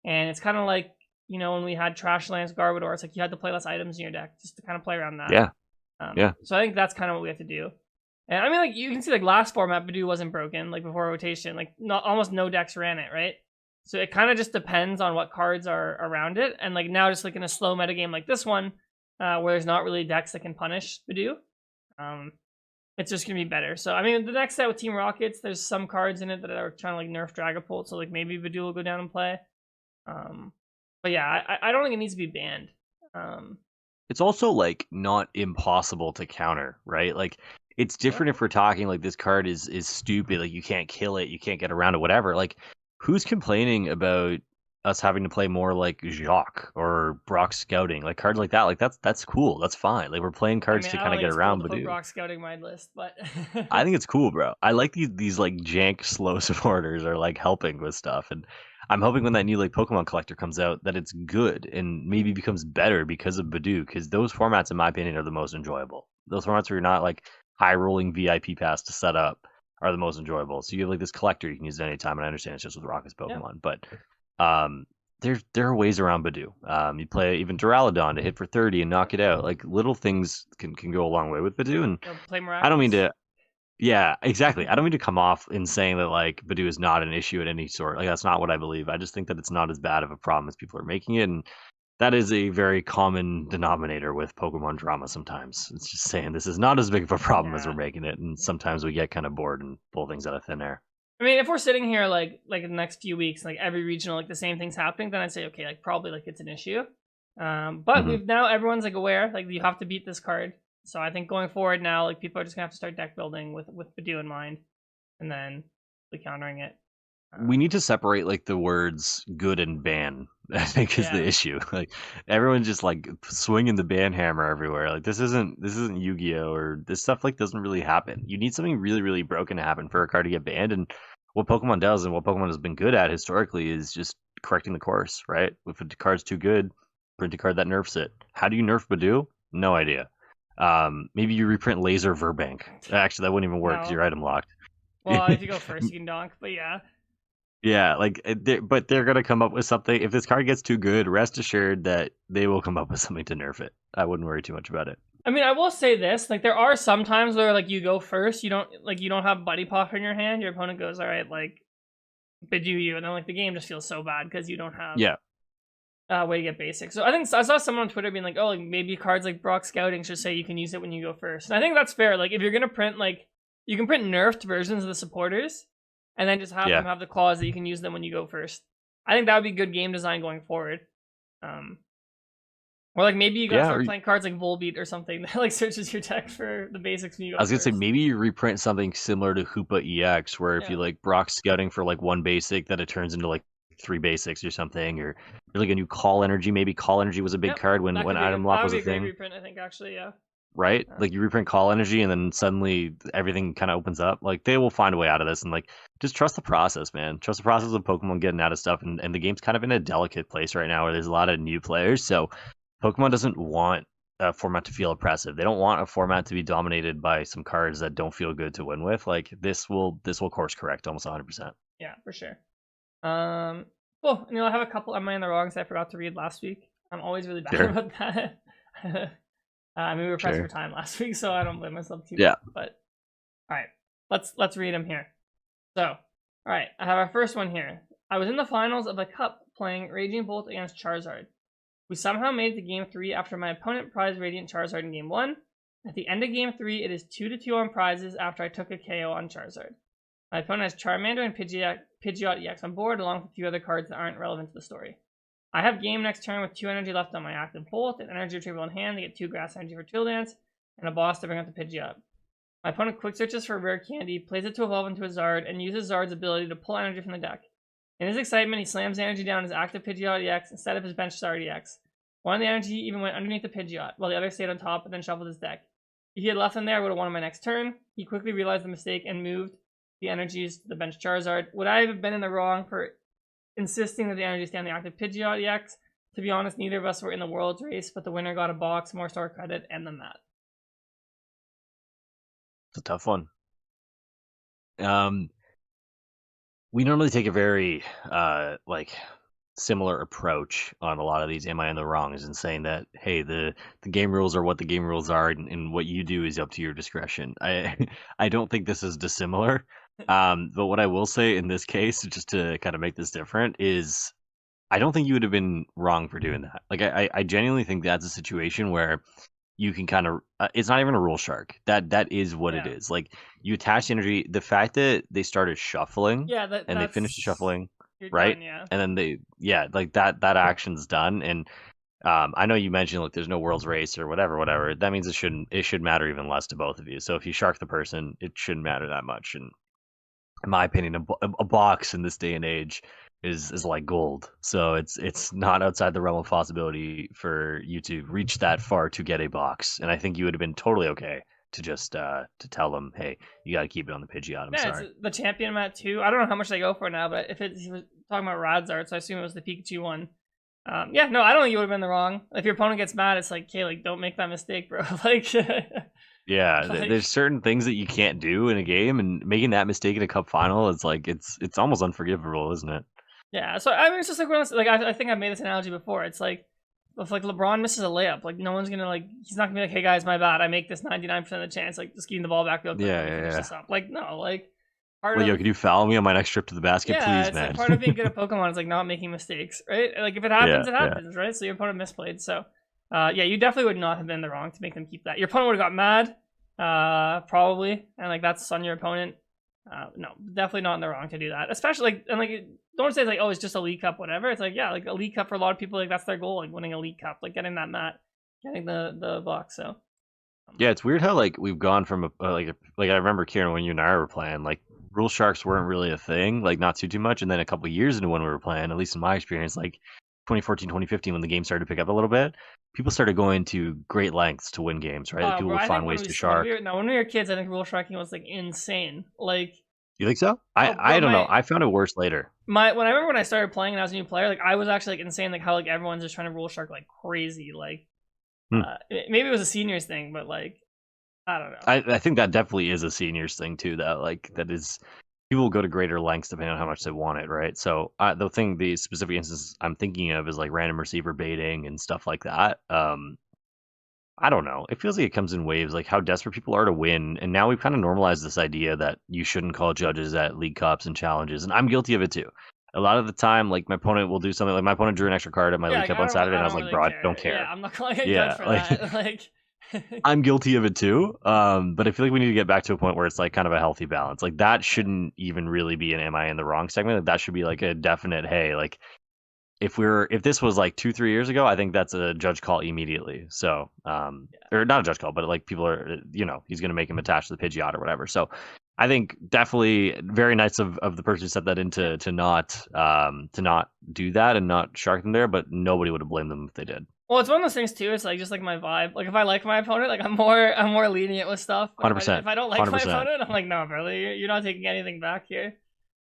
and it's kind of like when we had Trashlands Garbodor, it's like you had to play less items in your deck just to kind of play around that. Yeah. So I think that's kind of what we have to do. And I mean, like you can see, like last format, Budew wasn't broken. Like before rotation, like almost no decks ran it, right? So it kind of just depends on what cards are around it. And like now, just like in a slow meta game like this one, where there's not really decks that can punish Budew, it's just gonna be better. So I mean, the next set with Team Rockets, there's some cards in it that are trying to like nerf Dragapult, so like maybe Budew will go down and play. But yeah, I don't think it needs to be banned. It's also like not impossible to counter, right? Like it's Yeah. different if we're talking like this card is stupid, like you can't kill it, you can't get around it, whatever. Like, who's complaining about us having to play more like Jacques or Brock Scouting, like cards like that? Like that's cool, that's fine. Like we're playing I cards mean, to I kind don't of think get it's cool around to put Budew. Brock scouting my list, but I think it's cool, bro. I like these like jank slow supporters are like helping with stuff, and I'm hoping when that new like Pokemon collector comes out that it's good and maybe becomes better because of Budew. Because those formats, in my opinion, are the most enjoyable. Those formats where you're not like high rolling VIP pass to set up are the most enjoyable. So you have like this collector you can use at any time, and I understand it's just with Rocket's yeah, Pokemon, but um, there are ways around Budew. You play even Duraludon to hit for 30 and knock it out. Like little things can go a long way with Budew, and play I don't mean Miraculous. to yeah, exactly. I don't mean to come off in saying that like Badoo is not an issue at any sort. Like that's not what I believe. I just think that it's not as bad of a problem as people are making it, and that is a very common denominator with Pokemon drama. Sometimes it's just saying this is not as big of a problem as we're Yeah. making it, and sometimes we get kind of bored and pull things out of thin air. I mean, if we're sitting here like in the next few weeks, like every regional, like the same thing's happening, then I'd say okay, like probably like it's an issue. But Hmm. we've now everyone's like aware, like you have to beat this card. So I think going forward now, like people are just gonna have to start deck building with Badoo in mind, and then countering it. We Um, need to separate like the words good and ban. I think is the yeah, issue. Like everyone's just like swinging the ban hammer everywhere. Like this isn't Yu-Gi-Oh, or this stuff like doesn't really happen. You need something really really broken to happen for a card to get banned. And what Pokemon does and what Pokemon has been good at historically is just correcting the course. Right? If a card's too good, print a card that nerfs it. How do you nerf Badoo? No idea. Maybe you reprint Laser Verbank. Actually, that wouldn't even work because no. you're item locked. Well, if you go first, you can donk. But yeah, Yeah, like, but they're gonna come up with something. If this card gets too good, rest assured that they will come up with something to nerf it. I wouldn't worry too much about it. I mean, I will say this: like there are some times where like you go first, you don't have Buddy Pop in your hand. Your opponent goes, all right, like Budew you, and then like the game just feels so bad because you don't have Yeah, way to get basic. So I think I saw someone on Twitter being like, "Oh, like maybe cards like Brock Scouting should say you can use it when you go first." And I think that's fair. Like if you're gonna print like you can print nerfed versions of the supporters, and then just have yeah, them have the clause that you can use them when you go first. I think that would be good game design going forward. Um, or like maybe you gotta yeah. start playing cards like Volbeat or something that like searches your deck for the basics when you I go was gonna say first. maybe you reprint something similar to Hoopa EX, where if you Yeah. like Brock scouting for like one basic, that it turns into like three basics or something, or like a new Call Energy. Maybe Call Energy was a big Yep. card when That could be a item good. lock That would was be a a great thing, reprint. I think actually, yeah. right? Uh, Like you reprint Call Energy, and then suddenly everything kind of opens up. Like they will find a way out of this, and like just trust the process, man. Trust the yeah. process of Pokemon getting out of stuff, and the game's kind of in a delicate place right now where there's a lot of new players. So Pokemon doesn't want a format to feel oppressive. They don't want a format to be dominated by some cards that don't feel good to win with. Like this will course correct almost 100%. Yeah, for sure. Um, cool. And I have a couple. Am I in the wrongs I forgot to read last week? I'm always really bad Sure, about that. I mean, we were pressed for sure. time last week, so I don't blame myself too Yeah, much. But all right, let's read them here. So, all right, I have our first one here. I was in the finals of a cup playing Raging Bolt against Charizard. We somehow made it to game 3 after my opponent prized Radiant Charizard in game 1. At the end of game 3, it is 2-2 on prizes after I took a KO on Charizard. My opponent has Charmander and Pidgeot EX on board, along with a few other cards that aren't relevant to the story. I have game next turn with 2 energy left on my active Bolt, an energy retrieval in hand to get 2 grass energy for Tool Dance, and a boss to bring up the Pidgeot. My opponent quick searches for a rare candy, plays it to evolve into a Zard, and uses Zard's ability to pull energy from the deck. In his excitement, he slams the energy down his active Pidgeot EX instead of his bench Zard EX. One of the energy even went underneath the Pidgeot, while the other stayed on top and then shuffled his deck. If he had left them there, I would have won on my next turn. He quickly realized the mistake and moved the energies to the bench Charizard. Would I have been in the wrong for insisting that the energy stay on the active Pidgeot EX? To be honest, neither of us were in the Worlds race, but the winner got a box, more star credit, and the mat. it's a tough one. Um, we normally take a very like similar approach on a lot of these am I in the wrongs and saying that hey the game rules are what the game rules are, and what you do is up to your discretion. I I don't think this is dissimilar. But what I will say in this case, just to kind of make this different, is I don't think you would have been wrong for doing that. Like I genuinely think that's a situation where you can kind of it's not even a rule shark. That is what it Yeah. is. Like you attach the energy. The fact that they started shuffling Yeah, that and they finished the that's shuffling, you're right? done, yeah. And then they yeah, like that action's done. And I know you mentioned like there's no world's race or whatever. That means it should matter even less to both of you. So if you shark the person, it shouldn't matter that much. And in my opinion, a box in this day and age is like gold. So it's not outside the realm of possibility for you to reach that far to get a box. And I think you would have been totally okay to just to tell them, hey, you got to keep it on the Pidgeot. I'm Yeah, sorry. it's the champion mat too. I don't know how much they go for now, but if he was talking about Radzart, so I assume it was the Pikachu one. Yeah, no, I don't think you would have been the wrong. If your opponent gets mad, it's like, okay, like don't make that mistake, bro. Like, Yeah, like, there's certain things that you can't do in a game, and making that mistake in a cup final is like it's almost unforgivable, isn't it? yeah. So I mean, it's just like I think I've made this analogy before. It's like if like LeBron misses a layup, like no one's gonna like he's not gonna be like, hey guys, my bad, I make this 99% of the chance, like just getting the ball back real quick, Yeah, let me yeah, finish yeah. this up. Like no, like part Like, yo, of could you foul me on my next trip to the basket, yeah, please, it's like man? part of being good at Pokemon is like not making mistakes, right? Like if it Yeah, happens, it yeah. happens, right? So your opponent misplayed, so yeah, you definitely would not have been the wrong to make them keep that. Your opponent would have got mad, probably, and like that's on your opponent. No, definitely not in the wrong to do that. Especially like and like don't say like oh it's just a League Cup whatever. It's like yeah like a League Cup for a lot of people like that's their goal like winning a League Cup like getting that mat, getting the box. So Yeah, it's weird how like we've gone from like I remember Kieran when you and I were playing, like rule sharks weren't really a thing, like not too much, and then a couple of years into when we were playing, at least in my experience, like 2014, 2015, when the game started to pick up a little bit, people started going to great lengths to win games, right? Like people bro, would I find think ways to shark. when we were kids, I think rule sharking was like insane. Like You think so? oh I bro, don't know. I found it worse later. when I remember when I started playing and I was a new player, like I was actually like insane like how like everyone's just trying to rule shark like crazy. Like Hmm. maybe it was a seniors thing, but like I don't know. I think that definitely is a seniors thing too. That like that is people will go to greater lengths depending on how much they want it, right? So the specific instance I'm thinking of is like random receiver baiting and stuff like that. I don't know. It feels like it comes in waves, like how desperate people are to win, and now we've kind of normalized this idea that you shouldn't call judges at league cups and challenges, and I'm guilty of it too. A lot of the time, like my opponent will do something, like my opponent drew an extra card at my Yeah, league like cup on Saturday, and I I was don't like, really bro, I don't care. Yeah, care. I'm not calling a judge Yeah, for like that. Like I'm guilty of it too. But I feel like we need to get back to a point where it's like kind of a healthy balance. Like that shouldn't even really be an am I in the wrong segment. Like, that should be like a definite, hey, like if this was like 2-3 years ago, I think that's a judge call immediately. So or not a judge call, but like people are he's gonna make him attached to the Pidgeot or whatever. So I think definitely very nice of the person who set that into to not do that and not shark them there, but nobody would have blamed them if they did. well, it's one of those things too. It's like just like my vibe. Like if I like my opponent, like I'm more lenient with stuff. But Hundred if percent, I don't like hundred my percent. opponent, I'm like no, bro, you're not taking anything back here.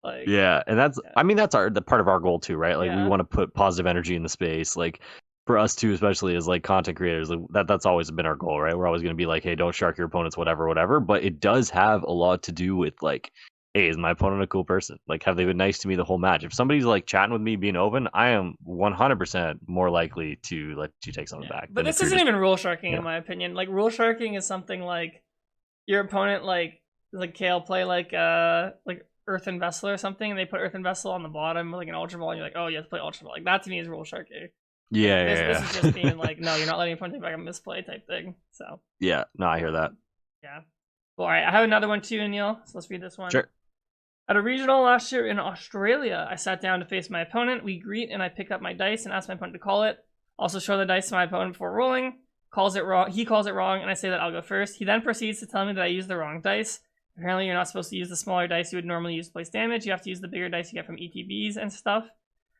Like Yeah, and that's yeah, I mean that's the part of our goal too, right? Like we yeah. want to put positive energy in the space. Like for us too, especially as like content creators, like, that's always been our goal, right? We're always going to be like, hey, don't shark your opponents, whatever. But it does have a lot to do with like, hey, is my opponent a cool person? Like, have they been nice to me the whole match? If somebody's like chatting with me, being open, I am 100% more likely to let you take something Yeah. back But than if this you're isn't just, even rule sharking you in know, my opinion. Like rule sharking is something like your opponent like Kale play like Earthen Vessel or something, and they put Earthen Vessel on the bottom with like an Ultra Ball, and you're like, oh, you have to play Ultra Ball. Like that to me is rule sharking. Like yeah, this is just yeah, being like, no, you're not letting your opponent take back a misplay type thing. So yeah. No, I hear that. yeah. Well, all right, I have another one too, Aneil. So let's read this one. Sure. At a regional last year in Australia, I sat down to face my opponent. We greet, and I pick up my dice and ask my opponent to call it. Also show the dice to my opponent before rolling. Calls it wrong. He calls it wrong, and I say that I'll go first. He then proceeds to tell me that I used the wrong dice. Apparently, you're not supposed to use the smaller dice you would normally use to place damage. You have to use the bigger dice you get from ETBs and stuff.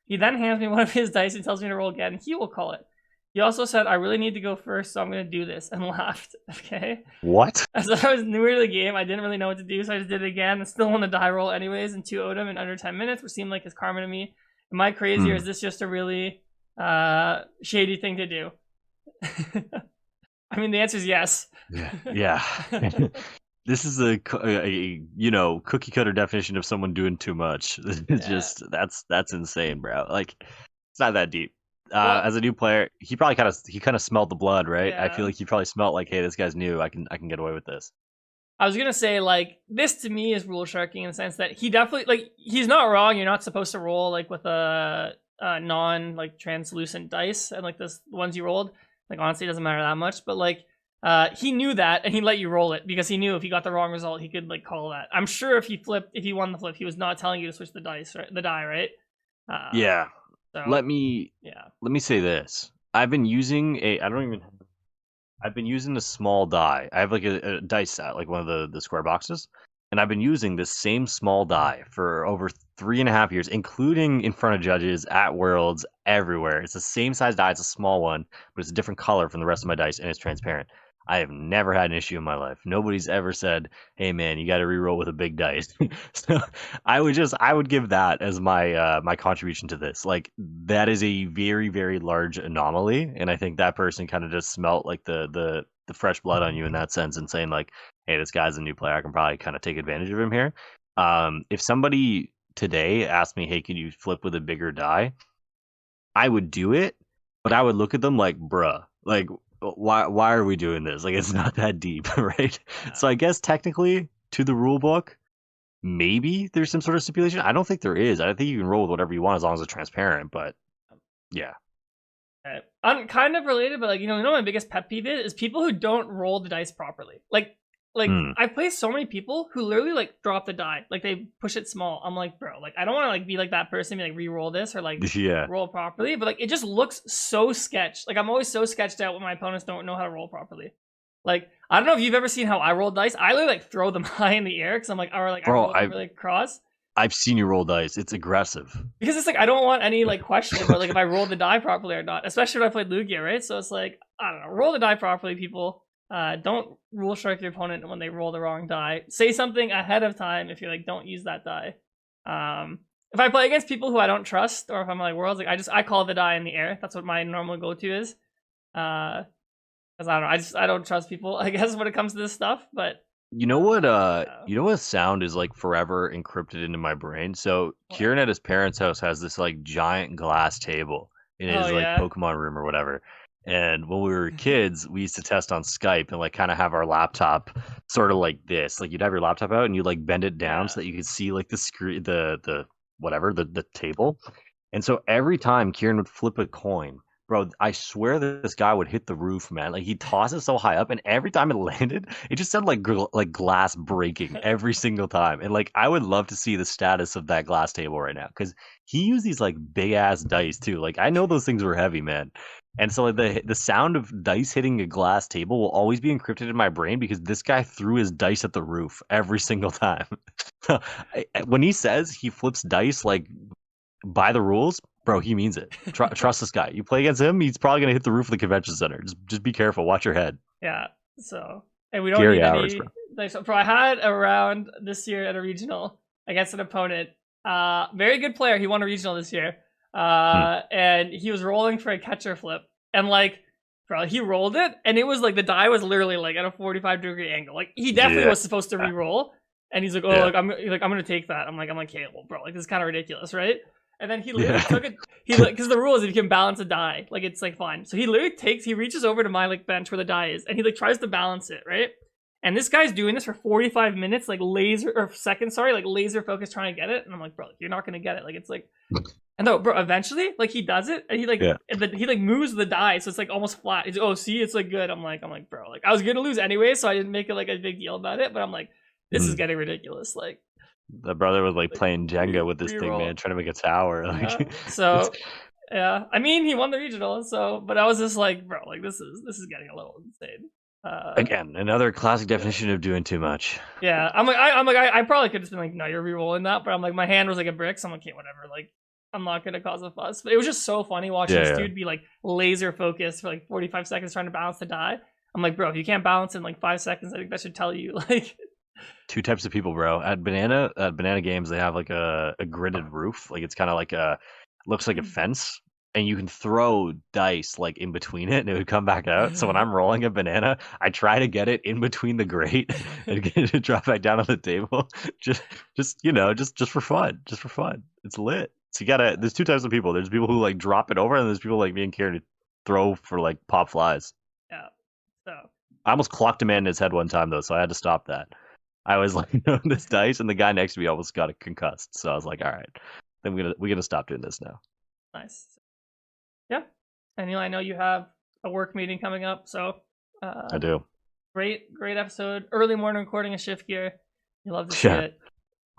He then hands me one of his dice and tells me to roll again. He will call it. He also said, I really need to go first, so I'm going to do this, and laughed. Okay? What? As I was newer to the game, I didn't really know what to do, so I just did it again and still won the die roll anyways and 2-0'd him in under 10 minutes, which seemed like his karma to me. Am I crazy, or is this just a really shady thing to do? I mean, the answer is yes. Yeah. This is a cookie cutter definition of someone doing too much. It's Yeah. just that's insane, bro. Like it's not that deep. Well, As a new player, he kind of smelled the blood, right? I feel yeah. like he probably smelled like, hey, this guy's new. I can get away with this. I was gonna say like this to me is rule sharking in the sense that he definitely like he's not wrong. You're not supposed to roll like with a non like translucent dice and like this the ones you rolled. Like honestly, it doesn't matter that much. But like he knew that and he let you roll it because he knew if he got the wrong result, he could like call that. I'm sure if he won the flip, he was not telling you to switch the dice, right? The die, right? Yeah. So Let me yeah, let me say this. I've been using a. I don't even. I've been using a small die. I have like a dice set, like one of the square boxes, and I've been using this same small die for over 3.5 years, including in front of judges, at Worlds, everywhere. It's the same size die. It's a small one, but it's a different color from the rest of my dice, and it's transparent. I have never had an issue in my life. Nobody's ever said, "Hey, man, you got to reroll with a big dice." So I would give that as my contribution to this. Like that is a very very large anomaly, and I think that person kind of just smelt like the fresh blood on you in that sense, and saying like, "Hey, this guy's a new player. I can probably kind of take advantage of him here." If somebody today asked me, "Hey, can you flip with a bigger die?" I would do it, but I would look at them like, "Bruh, like why are we doing this? Like it's not that deep, right?" Yeah. So I guess technically to the rule book, maybe there's some sort of stipulation. I don't think there is. I think you can roll with whatever you want as long as it's transparent. But yeah, I'm kind of related, but like you know, my biggest pet peeve is people who don't roll the dice properly. Like mm. I've played so many people who literally like drop the die, like they push it small. I'm like, bro, like I don't want to like be like that person, be like re-roll this or like Yeah. roll properly, but like it just looks so sketch. Like I'm always so sketched out when my opponents don't know how to roll properly. Like I don't know if you've ever seen how I roll dice. I literally like throw them high in the air because I'm like, or like I Bro, roll them really cross. I've seen you roll dice. It's aggressive. Because it's like I don't want any like question about like if I rolled the die properly or not, especially when I played Lugia, right? So it's like I don't know, roll the die properly, people. Don't rule strike your opponent when they roll the wrong die. Say something ahead of time if you're like don't use that die. If I play against people who I don't trust, or if I'm like Worlds, like I call the die in the air. That's what my normal go to is. Because I don't know, I don't trust people. I guess when it comes to this stuff, but You know what? You know what sound is like forever encrypted into my brain. So what? Kieran at his parents' house has this like giant glass table in Oh his like yeah, Pokemon room or whatever. And when we were kids, we used to test on Skype and like kind of have our laptop sort of like this. Like you'd have your laptop out and you'd like bend it down yeah. so that you could see like the screen, the whatever the table. And so every time Kieran would flip a coin, bro, I swear that this guy would hit the roof, man. Like he'd toss it so high up, and every time it landed, it just sounded like like glass breaking every single time. And like I would love to see the status of that glass table right now because he used these like big ass dice too. Like I know those things were heavy, man. And so like the sound of dice hitting a glass table will always be encrypted in my brain because this guy threw his dice at the roof every single time. When he says he flips dice like by the rules, bro, he means it. Trust this guy. You play against him, he's probably gonna hit the roof of the convention center. Just be careful. Watch your head. Yeah. So, and we don't Scary need hours, bro. any. Like, so, I had a round this year at a regional against an opponent. Very good player. He won a regional this year. Hmm. And he was rolling for a catcher flip, and like, bro, he rolled it, and it was like the die was literally like at a 45-degree angle. Like, he definitely Yeah. was supposed to re-roll, and he's like, oh, Yeah. like I'm gonna take that. I'm like, okay, well, bro, like this is kind of ridiculous, right? And then he literally Yeah. took it. He because the rule is if you can balance a die, like it's like fine. So he literally he reaches over to my like bench where the die is, and he like tries to balance it, right? And this guy's doing this for 45 minutes, like laser or seconds, sorry, like laser focus trying to get it. And I'm like, bro, you're not gonna get it. Like it's like, and though, bro, eventually, like he does it, and he like, Yeah. he like moves the die, so it's like almost flat. He's like, oh, see, it's like good. I'm like, bro, like I was gonna lose anyway, so I didn't make it like a big deal about it. But I'm like, this is Mm. getting ridiculous. The brother was like playing Jenga with this thing, man, Reroll. trying to make a tower. Yeah. Like it's So yeah, I mean, he won the regional, so but I was just like, bro, like this is getting a little insane. again another classic definition of doing too much. Yeah, I probably could have been like, no, you're re-rolling that, but I'm like, my hand was like a brick, so I'm like, okay, whatever, like, I'm not gonna cause a fuss. But it was just so funny watching this Yeah. dude be like laser focused for like 45 seconds trying to balance the die. I'm like, bro, if you can't balance in like 5 seconds, I think that should tell you like, Two types of people, bro. At Banana Games, they have like a gridded roof. Like it's kind of like looks like a fence, and you can throw dice like in between it, and it would come back out. So when I'm rolling a banana, I try to get it in between the grate and get it to drop back down on the table. Just for fun, just for fun. It's lit. So you gotta. There's two types of people. There's people who like drop it over, and there's people like me and Kieran who throw for like pop flies. yeah. So I almost clocked a man in his head one time though, so I had to stop that. I was like on this dice, and the guy next to me almost got concussed. So I was like, all right, then we're gonna stop doing this now. nice. Yeah, and Neil, I know you have a work meeting coming up, so I do. great episode. Early morning recording of Shift Gear. You love to see Yeah, it.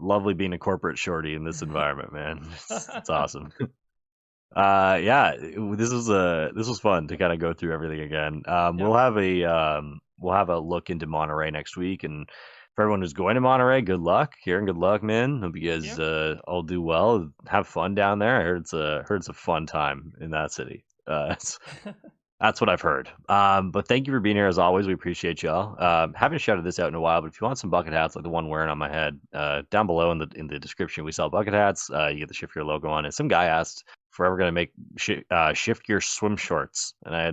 lovely being a corporate shorty in this environment, man. It's awesome. Yeah, this was fun to kind of go through everything again. Yep. We'll have a look into Monterey next week, and for everyone who's going to Monterey, good luck, Kieran. Good luck, man. Hope you Thank guys you. all do well. Have fun down there. I heard it's a fun time in that city. That's what I've heard. But thank you for being here as always. We appreciate y'all. Haven't shouted this out in a while, but if you want some bucket hats like the one wearing on my head, down below in the description, we sell bucket hats. You get the Shift Gear logo on it. Some guy asked if we're ever gonna make Shift Gear swim shorts, and I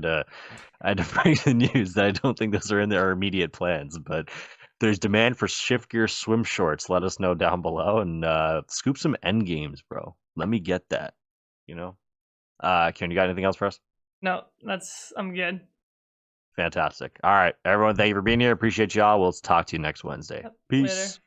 had to break the news that I don't think those are in our immediate plans, but. There's demand for Shift Gear swim shorts. Let us know down below and scoop some end games, bro. Let me get that. You know, Kieran, you got anything else for us? No, I'm good. Fantastic. All right, everyone, thank you for being here. Appreciate y'all. We'll talk to you next Wednesday. Yep. Peace. Later.